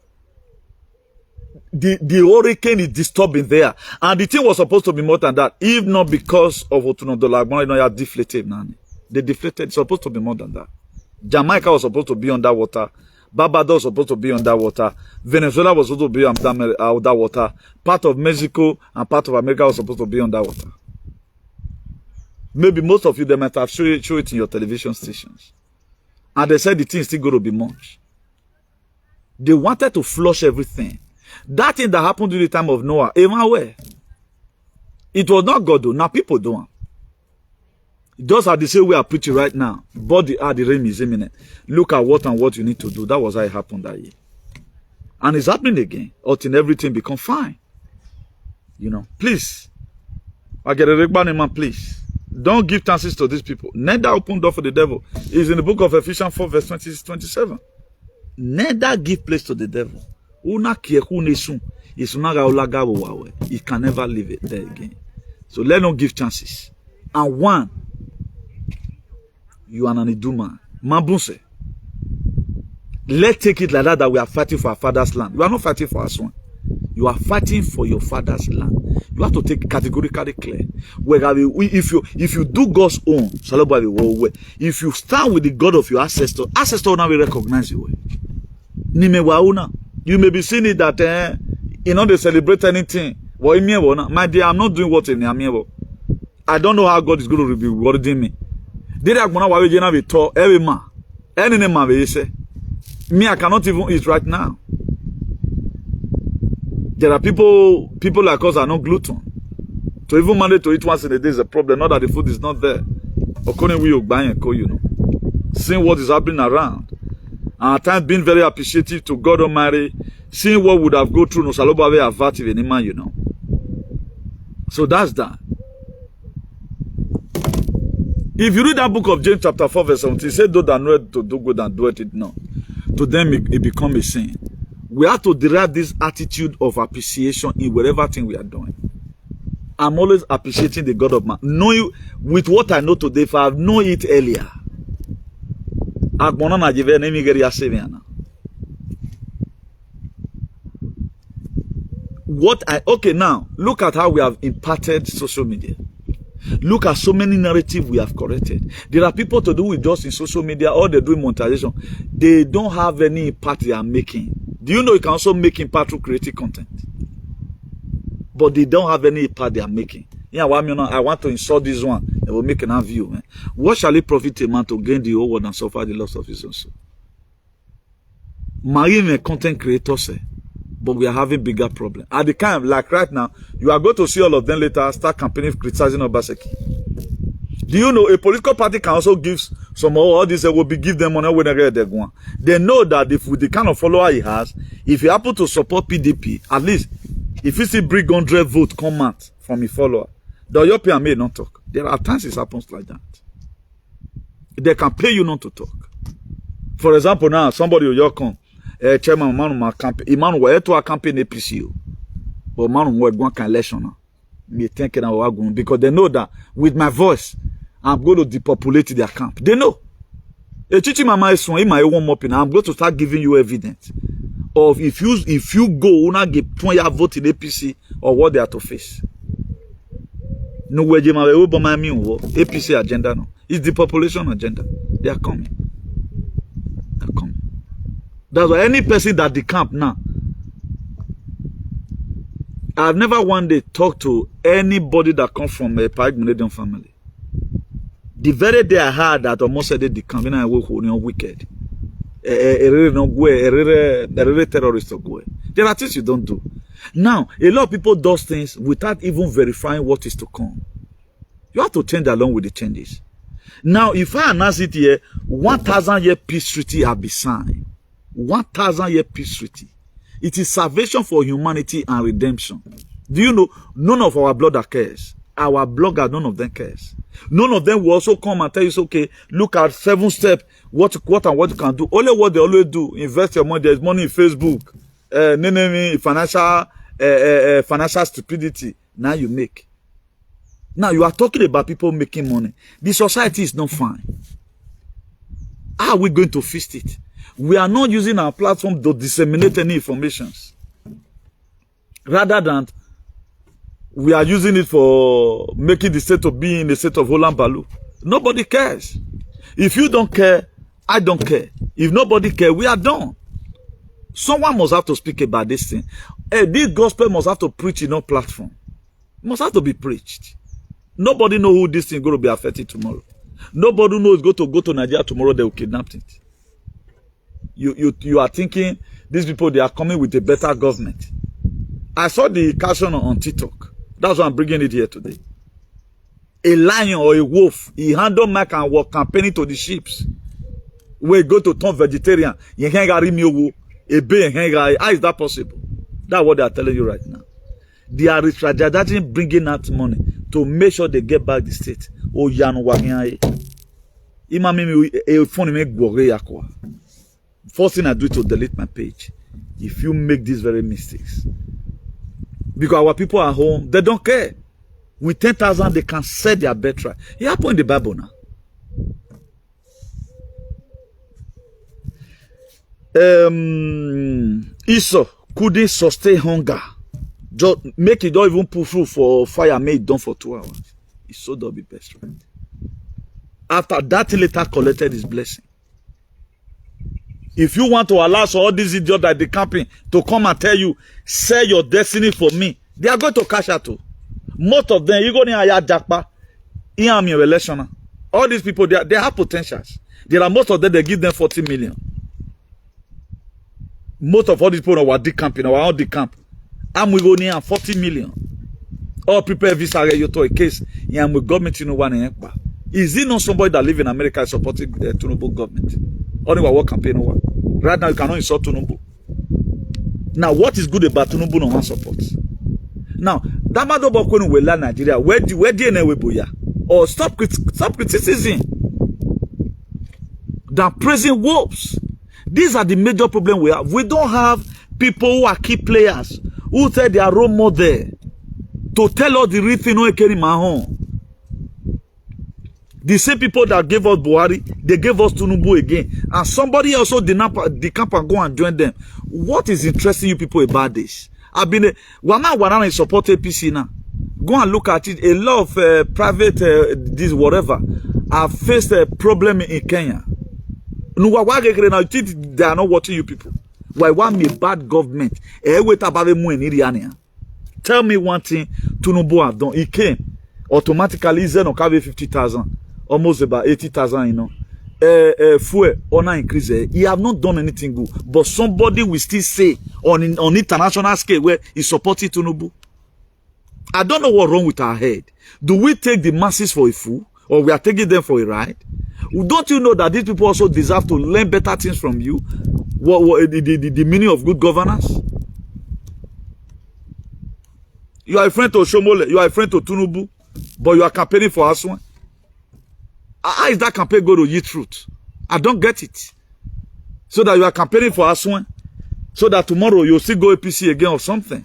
The hurricane is disturbing there. And the thing was supposed to be more than that. If not because of $2 deflated. They deflated. It's supposed to be more than that. Jamaica was supposed to be underwater. Barbados was supposed to be underwater. Venezuela was supposed to be underwater. Part of Mexico and part of America was supposed to be underwater. Maybe most of you, they might have show it in your television stations. And they said the thing is still going to be much. They wanted to flush everything. That thing that happened during the time of Noah, even where? It was not God though. Now people do it. Just as the same way I preach right now. But the rain is imminent. Look at what and what you need to do. That was how it happened that year. And it's happening again. Until everything become fine. You know. Please. I get a rebuttal, man, please. Don't give chances to these people. Neither open door for the devil. It's in the book of Ephesians 4 verse 26-27. Neither give place to the devil. He can never leave it there again. So let not give chances. And one, you are an iduma. Mabunse. Let's take it like that we are fighting for our father's land. We are not fighting for our son. You are fighting for your father's land. You have to take categorically clear. If you do God's own, if you stand with the God of your ancestor will now recognize you. You may be seeing it that they celebrate anything. My dear, I'm not doing what in the I don't know how God is going to be rewarding me. Did I gonna wawe jena be to every man? Any name man be say. Me, I cannot even eat right now. There are people like us are not gluten. To even manage to eat once in a day is a problem. Not that the food is not there. According to you know, seeing what is happening around, and at times being very appreciative to God Almighty, seeing what would have go through no saloba very avertive any man, you know. So that's that. If you read that book of James chapter 4 verse 17, it said those that know to do good and do it not. To them it become a sin. We have to derive this attitude of appreciation in whatever thing we are doing. I'm always appreciating the God of man. Knowing with what I know today, if I have known it earlier. Okay, now look at how we have imparted social media. Look at so many narratives we have corrected. There are people to do with just in social media, or they do monetization. They don't have any impact they are making. Do you know you can also make impact through creative content? But they don't have any impact they are making. Yeah, well, you know, I want to insult this one. They will make an view, man. What shall it profit a man to gain the whole world and suffer the loss of his own soul? Marrying a content creator, say, but we are having bigger problems. At the time, like right now, you are going to see all of them later start campaigning criticizing Obaseki. Do you know a political party can also give some all this will be give them money when they get going. They know that if with the kind of follower he has, if he happen to support PDP, at least if he see bring 100 vote come out from his follower, the European may not talk. There are times it happens like that. They can pay you not to talk. For example, now somebody will come. Chairman man campaign Emmanuel to a campaign APC, but man will go can election now. Me thinking about because they know that with my voice I'm going to depopulate their camp. They know. A chichi mama is one in my own mopping. I'm going to start giving you evidence of if you go una get 20 vote in APC or what they are to face. No way APC agenda no. It's the population agenda. They are coming. They are coming. That's why any person that the camp now, I've never one day talked to anybody that comes from a Pagmunedian family. The very day I heard that almost said the camp, I will wicked. A terrorist or go. There are things you don't do. Now, a lot of people do things without even verifying what is to come. You have to change along with the changes. Now, if I announce it here, 1,000-year peace treaty have been signed. 1,000-year peace treaty. It is salvation for humanity and redemption. Do you know, none of our blogger cares. Our blogger, none of them cares. None of them will also come and tell you, okay, look at 7 steps, what and what you can do. Only what they always do, invest your money. There's money in Facebook, financial stupidity. Now you make. Now you are talking about people making money. The society is not fine. How are we going to fix it? We are not using our platform to disseminate any information. Rather than we are using it for making the state of being in the state of Holland Balu. Nobody cares. If you don't care, I don't care. If nobody cares, we are done. Someone must have to speak about this thing. Hey, this gospel must have to preach in no platform. It must have to be preached. Nobody knows who this thing is going to be affected tomorrow. Nobody knows going to go to Nigeria tomorrow, they will kidnap it. You are thinking these people, they are coming with a better government. I saw the caption on TikTok. That's why I'm bringing it here today. A lion or a wolf, he handle Mac and walk campaigning to the sheep. We go to turn vegetarian. You can't get me a bear. How is that possible? That's what they are telling you right now. They are strategizing bringing out money to make sure they get back the state. Oh, Yanu Wagiae. Imami a phone make Goreakwa. First thing I do is to delete my page. If you make these very mistakes. Because our people at home, they don't care. With 10,000, they can sell their birthright. It happened in the Bible now. Esau couldn't sustain hunger. Just make it don't even put through for fire, made it done for 2 hours. Esau don't be best right. After that, he later collected his blessing. If you want to allow all these idiots at the camping to come and tell you, sell your destiny for me, they are going to cash out too. Most of them, you go in Aya Jakpa, in a election. All these people, they have potentials. There are most of them, they give them 40 million. Most of all these people are decamping, our own decamp. I'm with only 40 million. All prepare visa to a case. Yeah, with government, you know, one. Is it not somebody that live in America supporting the Tinubu government? Only what campaign over. Right now, you cannot insult Tinubu. Now, what is good about Tinubu no one support? Now, that matter about when we learn Nigeria, where do you boya? Or stop criticism than praising wolves. These are the major problems we have. We don't have people who are key players who tell their role model to tell us the real thing. No, carry my home. The same people that gave us Buhari, they gave us Tinubu again, and somebody also decamp and go and join them. What is interesting you people about this? I've been Wana is support APC now. Go and look at it. A lot of private this whatever have faced a problem in Kenya. Now you think they are not watching you people? Why want me bad government? Tell me one thing Tinubu have done. He came automatically. He no carry 50,000, almost about 80,000. You know, fuel honor increase. He have not done anything good, but somebody will still say on international scale where he supported Tinubu. I don't know what's wrong with our head. Do we take the masses for a fool, or we are taking them for a ride? Don't you know that these people also deserve to learn better things from you? What the meaning of good governance? You are a friend to Shomole, you are a friend to Tinubu, but you are campaigning for Aswan. How is that campaign going to yield truth? I don't get it. So that you are campaigning for Aswan, so that tomorrow you'll still go APC again or something.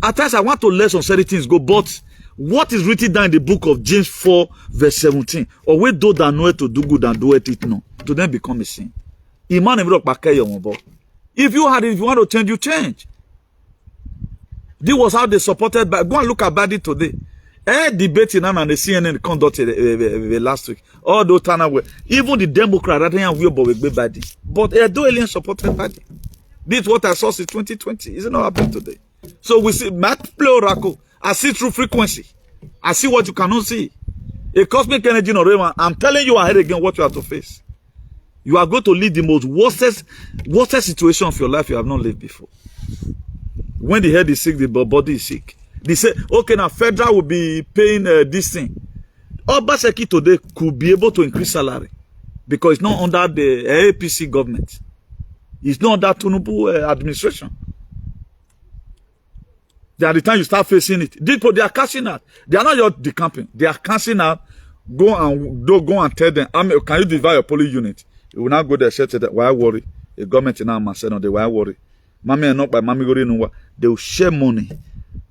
At times I want to let some certain things go, but what is written down in the book of James 4 verse 17? Or we do that know it to do good and do it no, to then become a sin. If you had it, if you want to change, you change. This was how they supported. Go and look at Badi today. Debating and the CNN conducted last week. All those time away. Even the Democrat, I think we will Badi. But do alien supported Badi. This is what I saw since 2020. Isn't not happening today. So we see Matt play oracle. I see through frequency. I see what you cannot see. A cosmic energy Nọrowa. I'm telling you ahead again what you have to face. You are going to lead the most worst situation of your life you have not lived before. When the head is sick, the body is sick. They say, okay, now federal will be paying this thing. Obaseki today could be able to increase salary because it's not under the APC government. It's not under Tinubu administration. At the time you start facing it, these people, they are cashing out. They are not just decamping. They are cashing out. Go and tell them, can you divide your police unit? You will not go there and say that, why worry? The government in our master, no, they why worry. Mommy and not by mommy go in. They will share money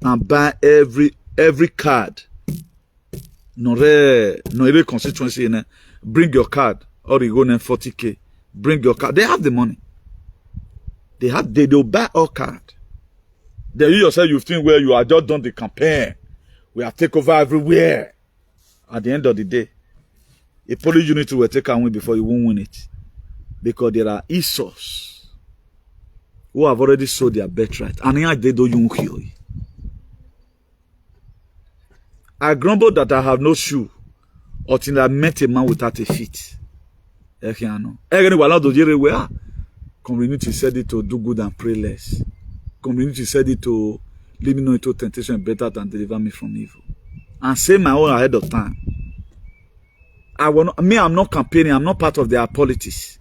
and buy every card. No constituency in. Bring your card, or you go in 40K. Bring your card. They have the money. They'll buy all card. Then you yourself, you think where you are just done the campaign. We have take over everywhere. At the end of the day, a police unit will take and win before you won't win it. Because there are Esau's who have already sold their birthright. And here they don't hear. I grumble that I have no shoe until I met a man without a feet. Community said it to do good and pray less. Community said it to lead me into temptation better than deliver me from evil. And say my own ahead of time. I'm not campaigning. I'm not part of their politics.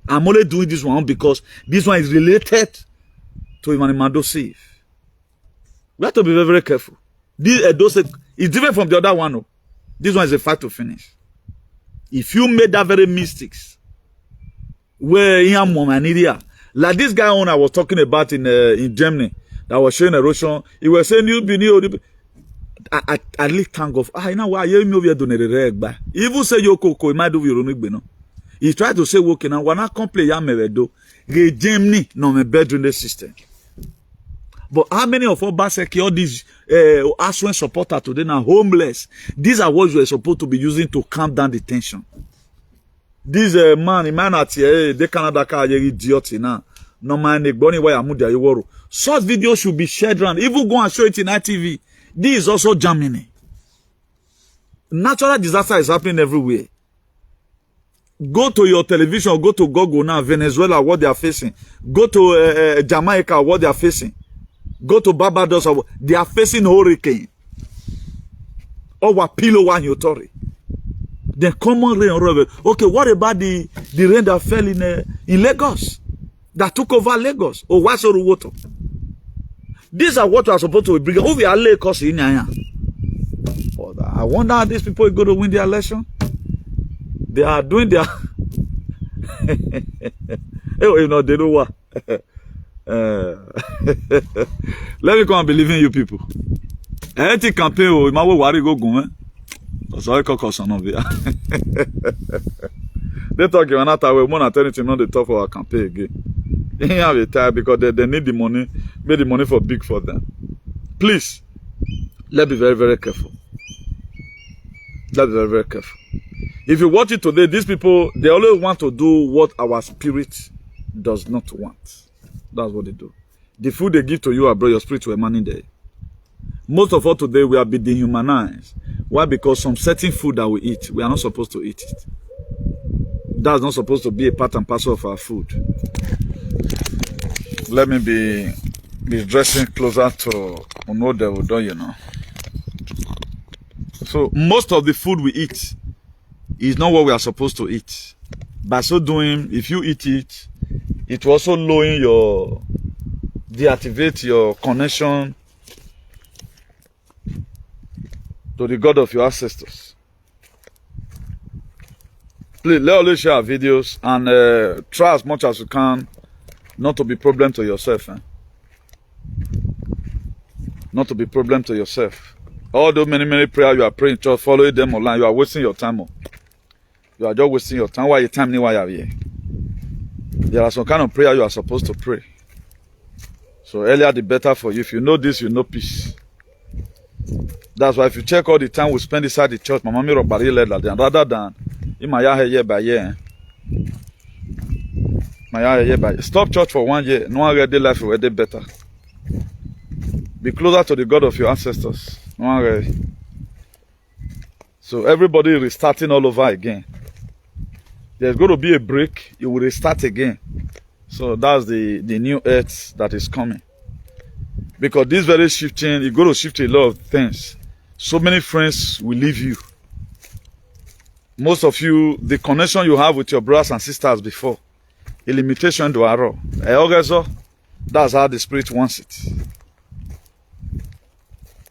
I'm only doing this one because this one is related to Imanimando Save. We have to be very, very careful. This is different from the other one. No. This one is a fight to finish. If you made that very mistakes, where like this guy I was talking about in Germany that was showing erosion, he was saying you be new. I really thank God. You know why you over doing the reg. Even say you coco, might do your own. He tried to say working and when I complain, ya me do. Germany no me bedroom the system. But how many of us all these Aswan supporters today now homeless? These are what you are supposed to be using to calm down the tension. This man at here, they Canada car idiot now. No man, Bonnie why amudia you such videos should be shared around. Even go and show it in ITV. This is also Germany. Natural disaster is happening everywhere. Go to your television, go to Google now, Venezuela, what they are facing. Go to Jamaica, what they are facing. Go to Barbados, they are facing hurricane. Or pillow one you tori. The common rain. Okay, what about the rain that fell in Lagos? That took over Lagos? Or what's the water? These are what we are supposed to bring. Oh, we are Lagos in here. I wonder how these people are going to win the election. They are doing their... you know, they know what. Let me come and believe in you people. Anything campaign, you might worry go go, man. So I call some of it. They talk you not away. More than anything, not the talk for our campaign again. They have a time because they need the money. Make the money for big for them. Please, let's be very, very careful. Let's be very, very careful. If you watch it today, these people, they always want to do what our spirit does not want. That's what they do. The food they give to you, bro, your spirit will emanate there. Most of us today, we are being dehumanized. Why? Because some certain food that we eat, we are not supposed to eat it. That's not supposed to be a part and parcel of our food. Let me be dressing closer to Nọrowa, you know. So most of the food we eat is not what we are supposed to eat. By so doing, if you eat it, it will also deactivate your connection to the God of your ancestors. Please, let's always share our videos and try as much as you can not to be a problem to yourself. Not to be a problem to yourself. All those many prayers you are praying, just following them online, you are wasting your time. You are just wasting your time. Why your time? Why you are here? There are some kind of prayer you are supposed to pray. So earlier the better for you. If you know this, you know peace. That's why if you check all the time we spend inside the church, my mommy rather than in my year by year. Stop church for 1 year. No one ready life will get better. Be closer to the God of your ancestors. No one ready. So everybody restarting all over again. There's going to be a break. You will restart again. So that's the new earth that is coming. Because this very shifting, you're going to shift a lot of things. So many friends will leave you. Most of you, the connection you have with your brothers and sisters before, a limitation to arrow. That's how the spirit wants it.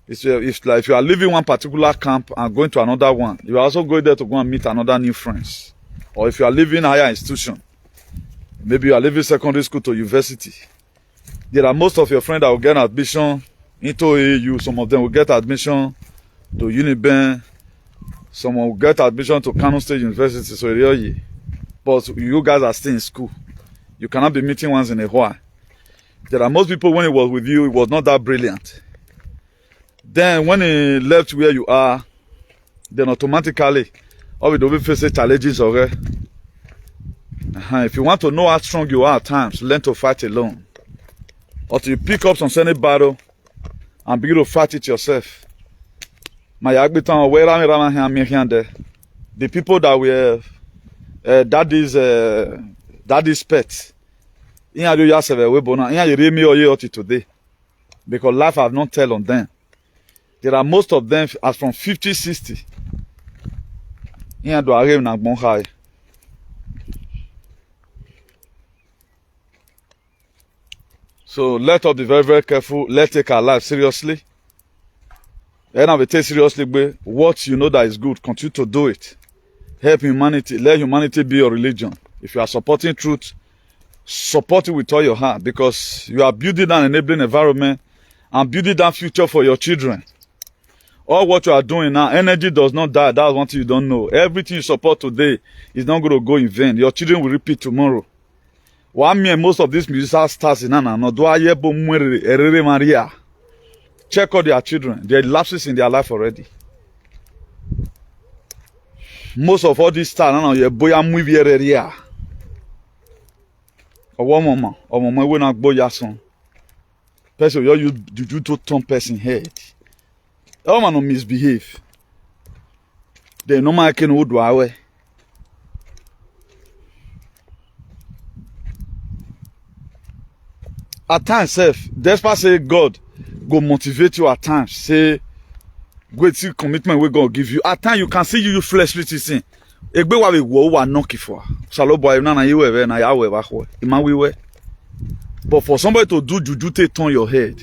If you are leaving one particular camp and going to another one, you are also going there to go and meet another new friends. Or if you are leaving a higher institution, maybe you are leaving secondary school to university. There are most of your friends that will get admission into AU. Some of them will get admission to Uniben. Some will get admission to Kano State University. So really, but you guys are still in school. You cannot be meeting once in a while. There are most people when he was with you, it was not that brilliant. Then when he left where you are, then automatically, all we do we face challenges already. If you want to know how strong you are at times, learn to fight alone. Or to pick up some certain battle and begin to fight it yourself. The people that were daddy's pet. Today. Because life have not tell on them. There are most of them as from 50, 60. So let us be very, very careful. Let's take our life seriously. And I will take seriously what you know that is good. Continue to do it. Help humanity. Let humanity be your religion. If you are supporting truth, support it with all your heart, because you are building an enabling environment and building that future for your children. All what you are doing now, energy does not die. That's one thing you don't know. Everything you support today is not going to go in vain. Your children will repeat tomorrow. Most of these musicians stars in Maria. Check out their children. There are lapses in their life already. Most of all these stars now, you boy am with your area. Or mama will not boy your son. Person you do to turn person head. That woman don't misbehave. They no man can would away. At times, self, despite say God go motivate you at times, say great commitment we God give you. At times you can see you fleshly thing. Egbe wa we wo wa knock for. Salo boy na you we na ya we wa ho. Ima we. But for somebody to do juju take turn your head.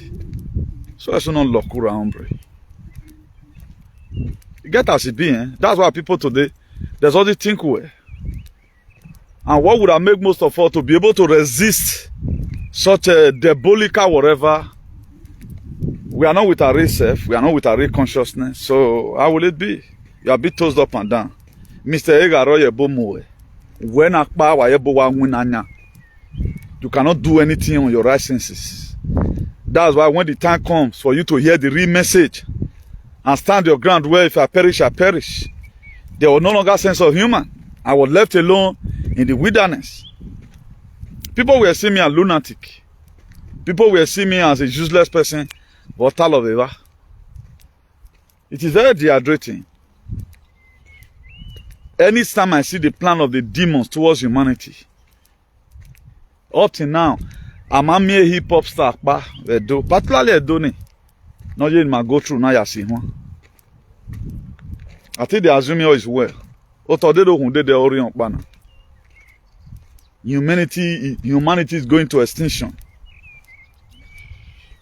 So that's not lock around, bro. You get as it be, eh? That's why people today, there's all the think way. And what would have made most of us to be able to resist such a diabolical whatever? We are not with our real self, we are not with our real consciousness. So how will it be? You are a bit tossed up and down. Mr. Egaro yebo moe. When akpa wa yebo wa winanya. You cannot do anything on your right senses. That's why when the time comes for you to hear the real message and stand your ground where if I perish, I perish, there was no longer sense of human. I was left alone in the wilderness. People will see me as lunatic. People will see me as a useless person. But all of it, it is very dehydrating. Anytime I see the plan of the demons towards humanity, up till now, I'm a mere hip hop star, particularly Edo. Not yet my go through now. You see, I think they assume all is well. Humanity is going to extinction.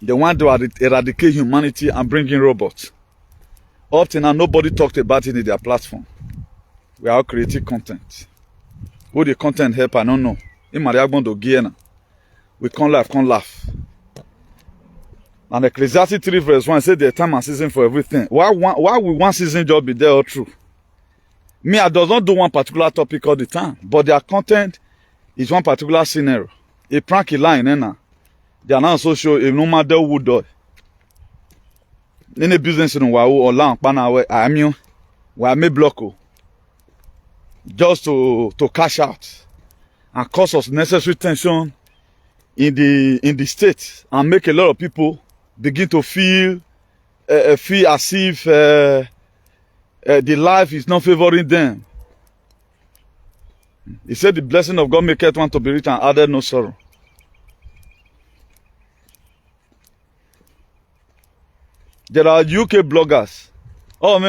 They want to eradicate humanity and bring in robots. Up till now, nobody talked about it in their platform. We are all creating content. Who the content help, I don't know. In Mariagbon Guyana, we can't laugh. And Ecclesiastes 3 verse 1 said there's time and season for everything. Why will one season job be there or true? Me, I does not do one particular topic all the time, but their content is one particular scenario. A prank line, they are not so sure if no matter who do. Any business in Wau or Lang Panawe, I mean, where I may block just to cash out and cause us necessary tension in the state and make a lot of people begin to feel as if the life is not favoring them. He said the blessing of God maketh one to be rich and added no sorrow. There are UK bloggers, all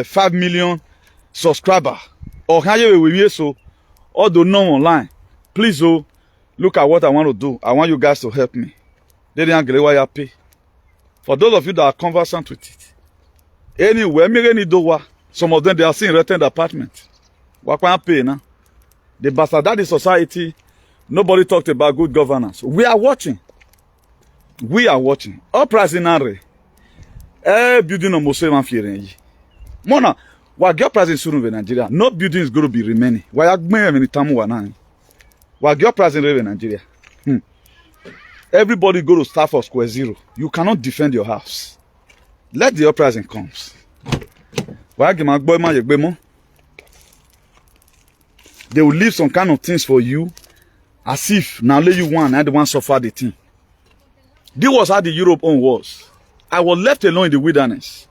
5 million subscribers. Or can you so all the know online? Please, look at what I want to do. I want you guys to help me. They didn't get why I pay. For those of you that are conversant with it, anywhere, some of them they are seeing rented apartment. What can I pay now? The bastardized society. Nobody talked about good governance. We are watching. We are watching. All pricing are building on Muslim fearing. Mona, what your pricing soon in Nigeria? No building is going to be remaining. Why are many time one? What your pricing in Nigeria? Everybody go to start for square zero. You cannot defend your house. Let the uprising comes. Why give my boy man? They will leave some kind of things for you, as if now let you one and the one suffer the thing. This was how the Europe own was. I was left alone in the wilderness.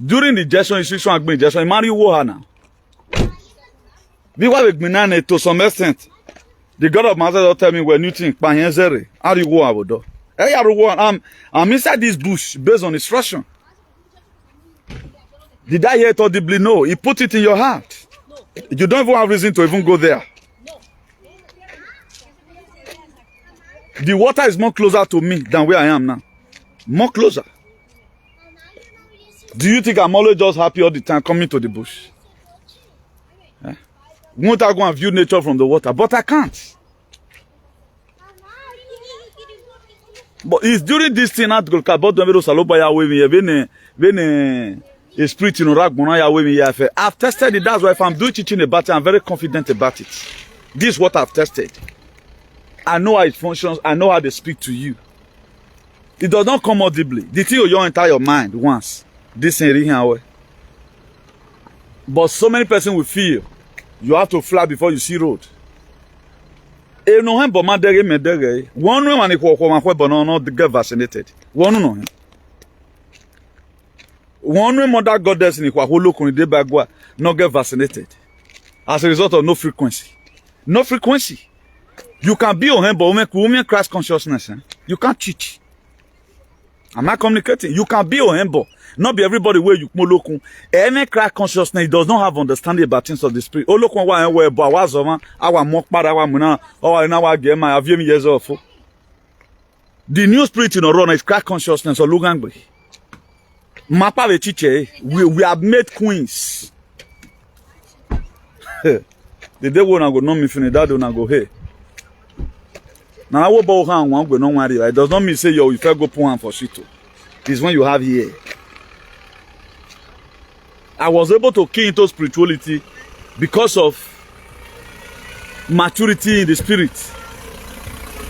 During the Jason institution, I Jason, marry war now. To some extent, the God of Master tell me when you think, how do you go about that? I'm inside this bush based on instruction. Did I hear it audibly? No. He put it in your heart. You don't even have reason to even go there. The water is more closer to me than where I am now. More closer. Do you think I'm always just happy all the time coming to the bush? Eh? Won't I go and view nature from the water? But I can't. But it's during this thing that go about the middle salobaya with me, a spirit in Iraq, I've tested it. That's why if I'm doing teaching about it, I'm very confident about it. This is what I've tested. I know how it functions. I know how they speak to you. It does not come audibly. The thing will enter your mind once. This ain't here. But so many persons will feel you have to fly before you see road. One man equal but not get vaccinated. One no. One mother goddess in Ikwaholo de Bagua not get vaccinated as a result of no frequency. No frequency. You can be on him, but women Christ consciousness. You can't teach. Am I communicating? You can be on him, but not be everybody where you molokun. Any Christ consciousness does not have understanding about things of the spirit. Olokun wa enwe bo awa zoma, awa mokpada wa muna, awa ina wa gema, avye years off. The new spirit in Nọrowa is Christ consciousness or Lugangbe. Mapa le chiche, we have made queens. The day when I go know me finish that when I go hey. Now I will bow hand one go no worry. It does not mean say yo if I go put hand for shit. It's when you have here. I was able to key into spirituality because of maturity in the spirit.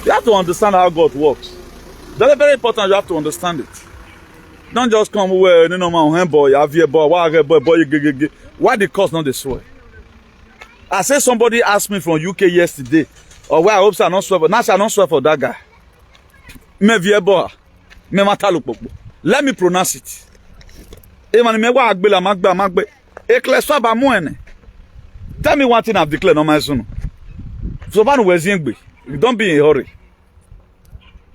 You have to understand how God works. That's very important. You have to understand it. Don't just come where you know my boy, have your boy, why the cost not destroy? I said somebody asked me from UK yesterday, or where I hope I not swear, but now I not swear for that guy. Let me pronounce it. Tell me one thing I've declared on my son. So don't be in a hurry.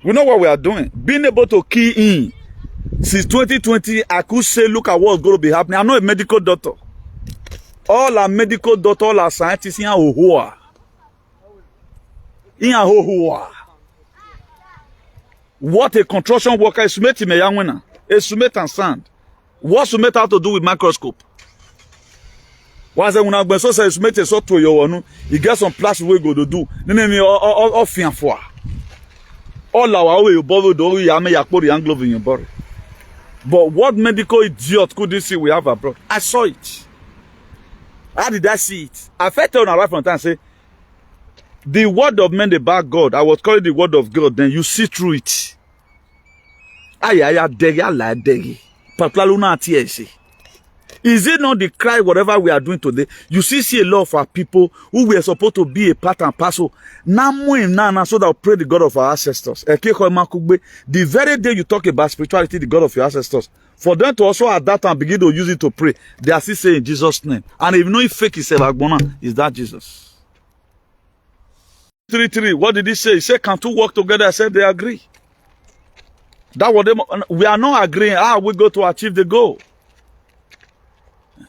We know what we are doing. Being able to key in. Since 2020, I could say, look at what's going to be happening. I'm not a medical doctor. All our medical doctors, all our scientists, in a what a construction worker is making a young winner. A sumet and sand. What's sumet have to do with microscope? What's when I so say sumet is so to your you get some plastic we go to do. All fear for. All our way you borrow do you may put the glove in your body. But what medical idiot could you see we have abroad? I saw it. How did I see it? I felt on a right from time and say, the word of men about God, I was calling the word of God, then you see through it. Is it not the cry, whatever we are doing today? You see a lot of our people who were supposed to be a part and parcel. Now, so that we pray the God of our ancestors. The very day you talk about spirituality, the God of your ancestors, for them to also at that time begin to use it to pray, they are still saying in Jesus' name. And if you know if fake is that Jesus? 3:3, what did he say? He said, can two work together? I said they agree. That what we are not agreeing. We go to achieve the goal.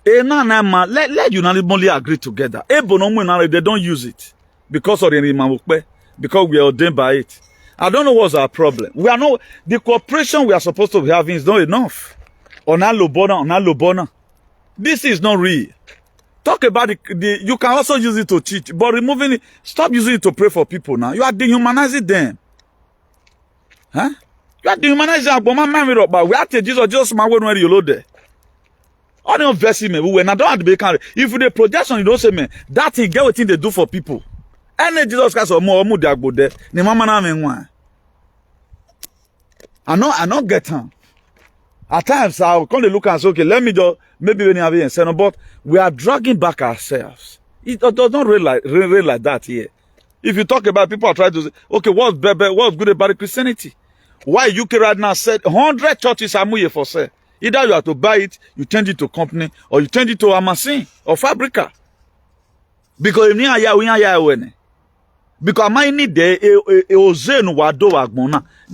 Let unanimously agree together. They don't use it because of because we are ordained by it. I don't know what's our problem. We are not the cooperation we are supposed to be having is not enough. This is not real. Talk about you can also use it to cheat, but removing it, stop using it to pray for people now. You are dehumanizing them. Huh? You are dehumanizing them. But we are to Jesus my way when you load there. I don't verse me. When I don't have to be kind. If the projection you don't say me, that thing get what thing they do for people. And Jesus Christ or more they go there. Ni mama na me one. I not get him. At times I'll come to look and say, okay, let me just maybe when you have it say no, but we are dragging back ourselves. It does not really like that here. If you talk about people are trying to say, okay, what's good about the Christianity? Why UK right now said 100 churches are moving for sale. Either you have to buy it, you change it to company, or you change it to a machine or fabrica. Because if you are because I need they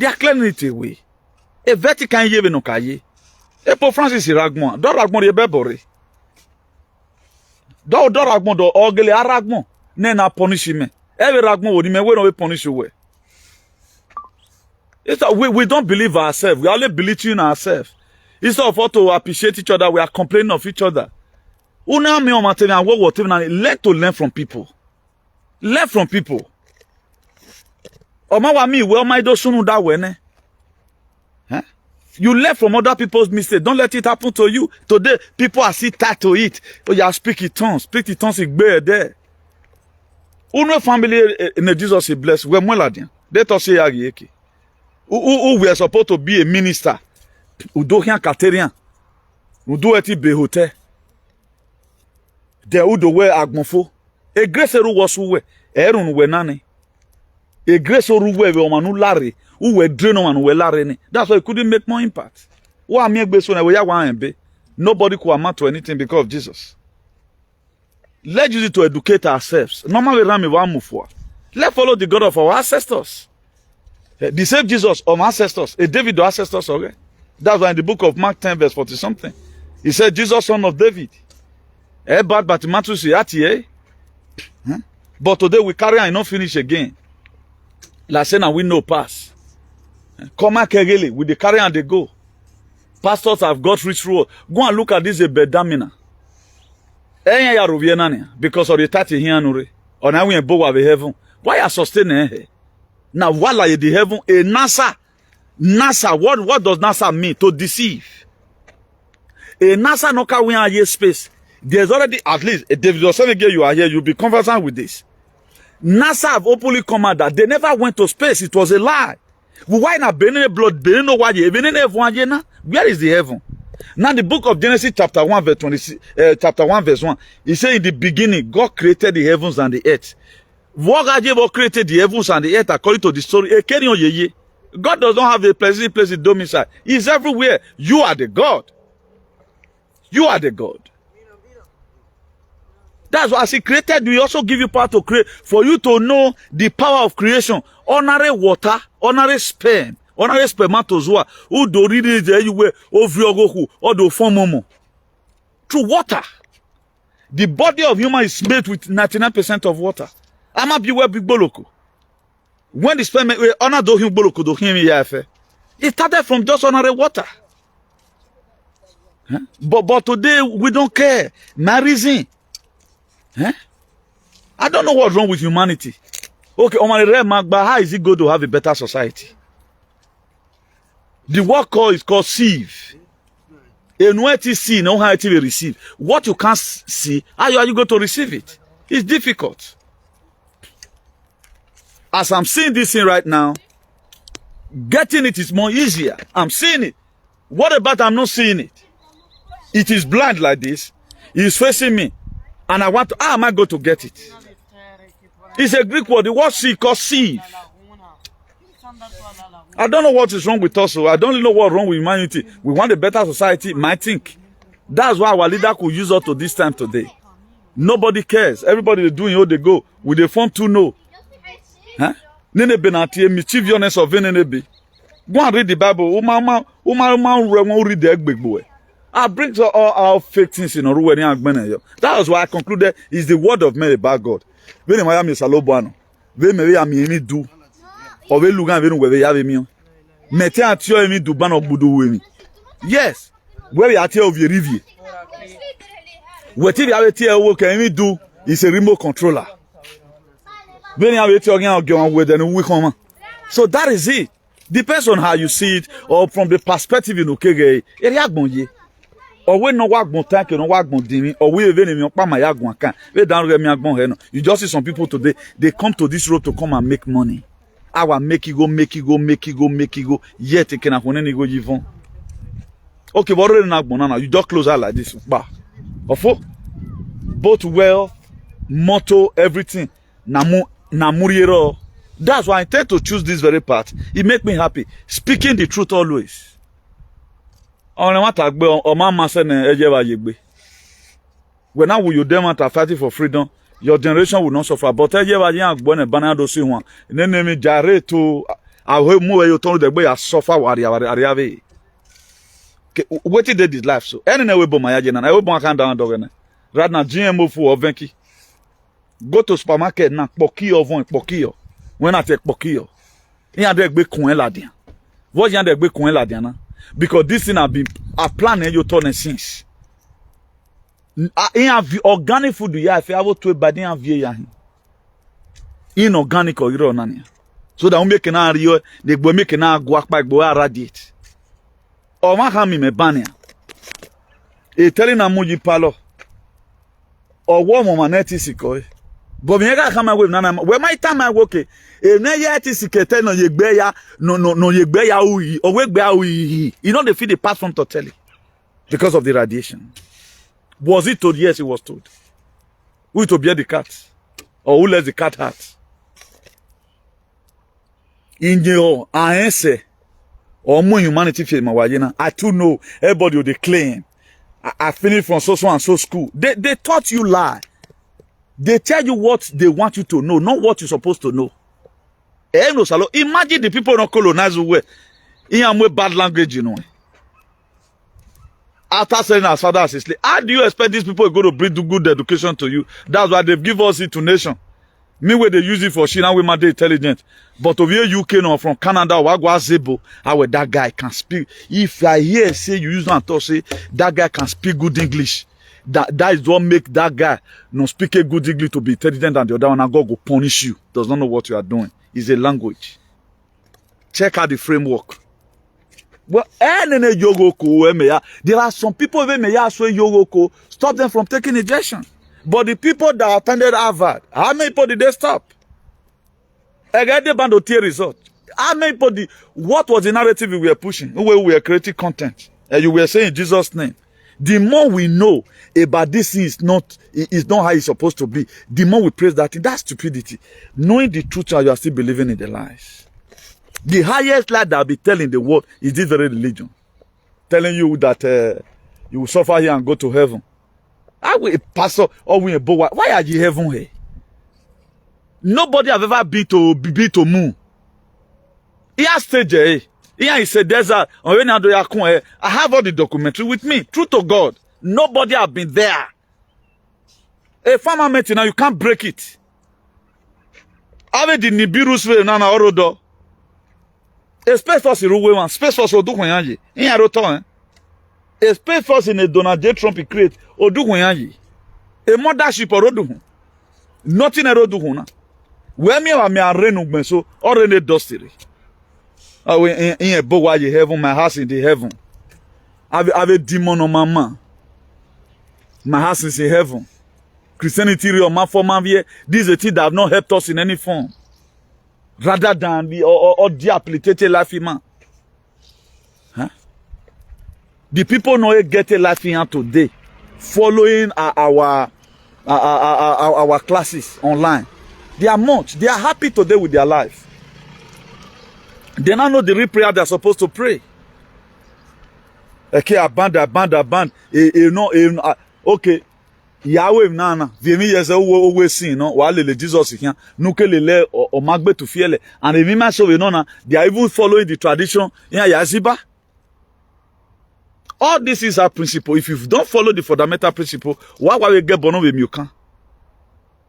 are clearing it away. A Vatican ye no kaye. E po Francis Ragmon. Do Ragmon ye bebore. Do Ragmon do ogele aragmon. Ne na punish me. Every Ragmon would me we no punish you. We don't believe ourselves. We only believe in ourselves. Instead of to appreciate each other, we are complaining of each other. Learn to learn from people. Learn from people. You learn from other people's mistakes. Don't let it happen to you. Today, people are still tied to it. Oh, you speak in tongues. Speak in tongues is there. Uno family in Jesus is blessed. We're more like them. They talk say yaki. Who we are supposed to be a minister. Udo rien Caterian. Udo eti behote. De udo we agmonfo. E grace ru wosu we. Erun we nani. E grace ru we omanu lare. Who were drain on we lare ni. That's why it couldn't make more impact. Wa mi egbe so na we ya wa enbe. Nobody could amount to anything because of Jesus. Let's use it to educate ourselves. Normally, let's follow the God of our ancestors. The same Jesus of ancestors. A David the ancestors already. That's why in the book of Mark 10 verse 40 something. He said, Jesus son of David. But today we carry and not finish again. Like saying we no pass. Come back again with the carry and they go. Pastors have got rich road. Go and look at this bedamina. Because of the 30 here or now we in bow of heaven. Why are sustaining? Now what are the heaven? A NASA. What does NASA mean? To deceive. A NASA no can win a space. There's already at least if you are here, you'll be conversant with this. NASA have openly come out that they never went to space. It was a lie. Why not burning blood? Where is the heaven? Now the book of Genesis chapter 1 verse 26, chapter 1 verse 1, it says in the beginning God created the heavens and the earth. God created the heavens and the earth according to the story. God does not have a place in domicile. He's everywhere. You are the God. You are the God. That's why as he created, we also give you power to create. For you to know the power of creation. Honorary water, honorary sperm, honorary spermatozoa, who do really anywhere over your or do form momo. Through water. The body of human is made with 99% of water. Ama biwe big boloko. When the sperm honor do him boloko do him yafe. It started from just honorary water. Huh? But today we don't care. My reason. Huh? I don't know what's wrong with humanity. Okay, how is it going to have a better society? The word call is called sieve. And when it is seen, no how it will receive. What you can't see, how are you going to receive it? It's difficult. As I'm seeing this thing right now, getting it is more easier. I'm seeing it. What about I'm not seeing it? It is blind like this. It is facing me. And I want to, how am I going to get it? It's a Greek word. The word see called sieve. I don't know what is wrong with us. I don't know what's wrong with humanity. We want a better society, might think. That's why our leader could use us to this time today. Nobody cares. Everybody is doing how they go. With the form to know. Huh? Nene benati mischievousness of Nene. Go and read the Bible. Read the big boy. I bring all fake things in Nọrowa. That is why I concluded is the word of men about God. When Miami Salobuano, when Miami do, or when Lugan when we have me, Mete at your me do ban of Budu with me. Yes, where we are here of your review. Whatever you have here, what can we do is a remote controller. When you have it, you're going with and we come. So that is it. Depends on how you see it, or from the perspective in Okege. Or when no work bon tank, no work bon dimi, or we even in your pama yagwan can. We don't get me agbon. You just see some people today, they come to this road to come and make money. Our make it go. Yet they can have one go even. Okay, what are you now? You just close out like this. Bah. Both wealth, motto, everything. Namuriero. That's why I intend to choose this very part. It makes me happy. Speaking the truth always. When now will you them are fighting for freedom, your generation will not suffer. But born a banana do see one. And then me jare to I move you told the way I suffer what did they did life so anyway but my agent and I will can down dog rather than GMO for Venki. Go to supermarket na pokio von pokio. When I take pokio. Yan de gbe kun ladian. What yan de gbe kun ladian na? Because this thing have been a plan you turn since. In organic food you have to buy in via inorganic or ironania. So that we make an area, they go make an guac back go radiate. Or ma hami me bania. E telling a muji palo. Or warm on maneti sikoi. But me ga come away nana. Where my time I work e na yet sikete no yegbeya no yegbeya uyi or wegbeya uyi. You know they feed the part from totally because of the radiation. Was it told? Yes, it was told. Who to bear the cat? Or who let the cat out? In your answer, or more humanity film, I too know everybody will claim. I finished from so and so school. They taught you lie. They tell you what they want you to know, not what you're supposed to know. Imagine the people not colonize the way. In bad language, you know. After saying as father as his slave, how do you expect these people are going to bring good education to you? That's why they give us intonation. Meanwhile, they use it for China women, they intelligent. But over here, UK or from Canada, Wagwa Zebo, how that guy can speak. If I hear say you use and talk, say that guy can speak good English. That is what make that guy not speak a good English to be intelligent, and the other one and God go punish you. Does not know what you are doing. It's a language. Check out the framework. Well, there are some people who may stop them from taking injection. But the people that attended Harvard, how many people did they stop? Again, they band of result. How many people what was the narrative we were pushing? We were creating content. And you were saying in Jesus' name. The more we know about this thing is not how it's supposed to be, the more we praise that thing. That's stupidity. Knowing the truth and you are still believing in the lies. The highest lie that I'll be telling the world is this very religion. Telling you that you will suffer here and go to heaven. I will pastor or we why are you heaven here? Nobody have ever been to moon. He has stayed there. Here is a desert. I have all the documentary with me. True to God. Nobody have been there. A farmer met now, you can't break it. Ave the Nibirus way na orodo. A space force in one. Space force odu kwenyaji. In a roton. A space force in a Donald J. Trump create odu kwenyaji. A mothership orodu. Nothing erodu huna. Where me wa me arenu gbenso or rene dustiri. Oh, in a bow you heaven, my house in the heaven. I have a demon on my man. My house is in heaven. Christianity or my form of here. This is a thing that have not helped us in any form. Rather than the or debilitated life man. Huh? The people know get a life in today, following our classes online. They are much. They are happy today with their life. They now know the real prayer they are supposed to pray. Okay, aband. Okay. Yahweh nana. Vemi yese uwe sin no. Wale Jesus here. Nuke lele o magbe to fiele. And the women show na they are even following the tradition in Yaziba. All this is our principle. If you don't follow the fundamental principle, why we get bono with you can?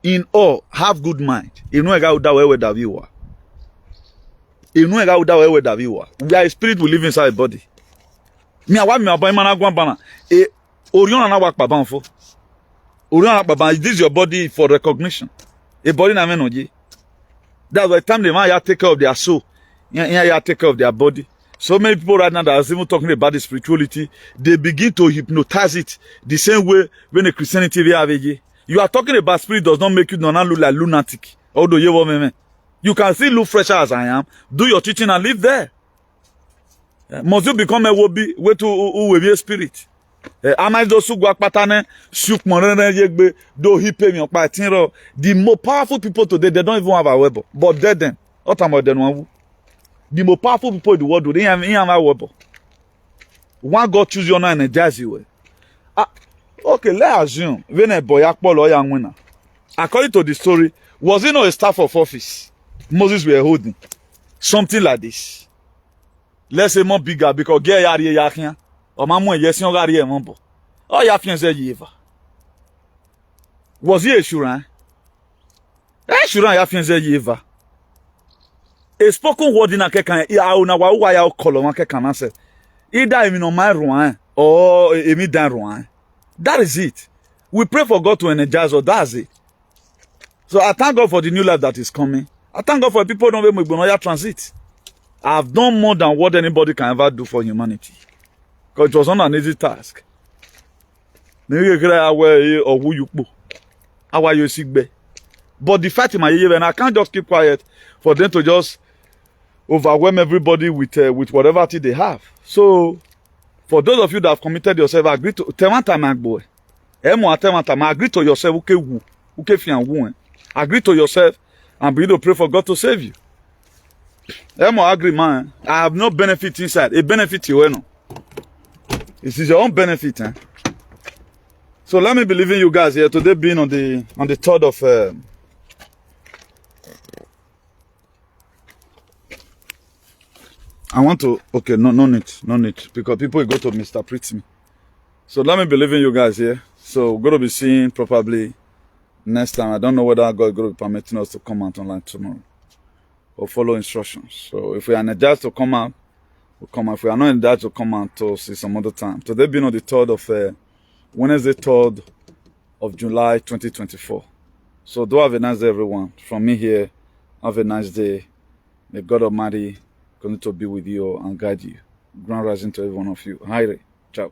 In all, have good mind. You know that we are. We are a spirit who live inside a body. Me awa me abai mana gwan bana. Orion na work baban for. Orion na baban. This is your body for recognition. A body na menoji. That's why time the man ya take care of their soul. Ya take care of their body. So many people right now that are even talking about the spirituality, they begin to hypnotize it the same way when the Christianity have a. You are talking about spirit does not make you not look like lunatic. Although you want. You can still look fresher as I am. Do your teaching and live there. Must you become a wobi way to be a spirit? Am I those who go patane shook money yegbe do he pay me on patino? The more powerful people today they don't even have a web, but dead them. What am I then one? The more powerful people in the world do they have a web. One God choose you and energize you. Okay, let's assume when a boy or young winner. According to the story, was he not a staff of office? Moses were holding something like this. Let's say more bigger because get yari yakin or mamu yes yon gari embo. Oh ya fianse yiva. Was he a shuran? Shuran ya fianse yiva. A spoken word in a kekan ya una wa uwa ya koloma kekan answer. Either emi no my ruan or emi dan ruan. That is it. We pray for God to energize us. That's it. So I thank God for the new life that is coming. I thank God for people don't make Bonoya transit. I have done more than what anybody can ever do for humanity. Because it was not an easy task. But the fact in my year, and I can't just keep quiet for them to just overwhelm everybody with whatever thing they have. So, for those of you that have committed yourself, agree to agree to yourself. Agree to yourself and begin to pray for God to save you. Agree, man. I have no benefit inside. A benefit you know. It is your own benefit, So let me be leaving you guys here today, being on the 3rd of. I want to. Okay, no need, because people will go to Mr. Preet me. So let me be leaving you guys here. So we're going to be seeing probably next time. I don't know whether God is going to be permitting us to come out online tomorrow or follow instructions. So if we are energized to come out, we'll come out. If we are not energized to come out, to see some other time. Today being on the 3rd of Wednesday, 3rd of July 2024. So do have a nice day, everyone. From me here, have a nice day. May God Almighty continue to be with you and guide you. Grand rising to every one of you. Hi, ciao.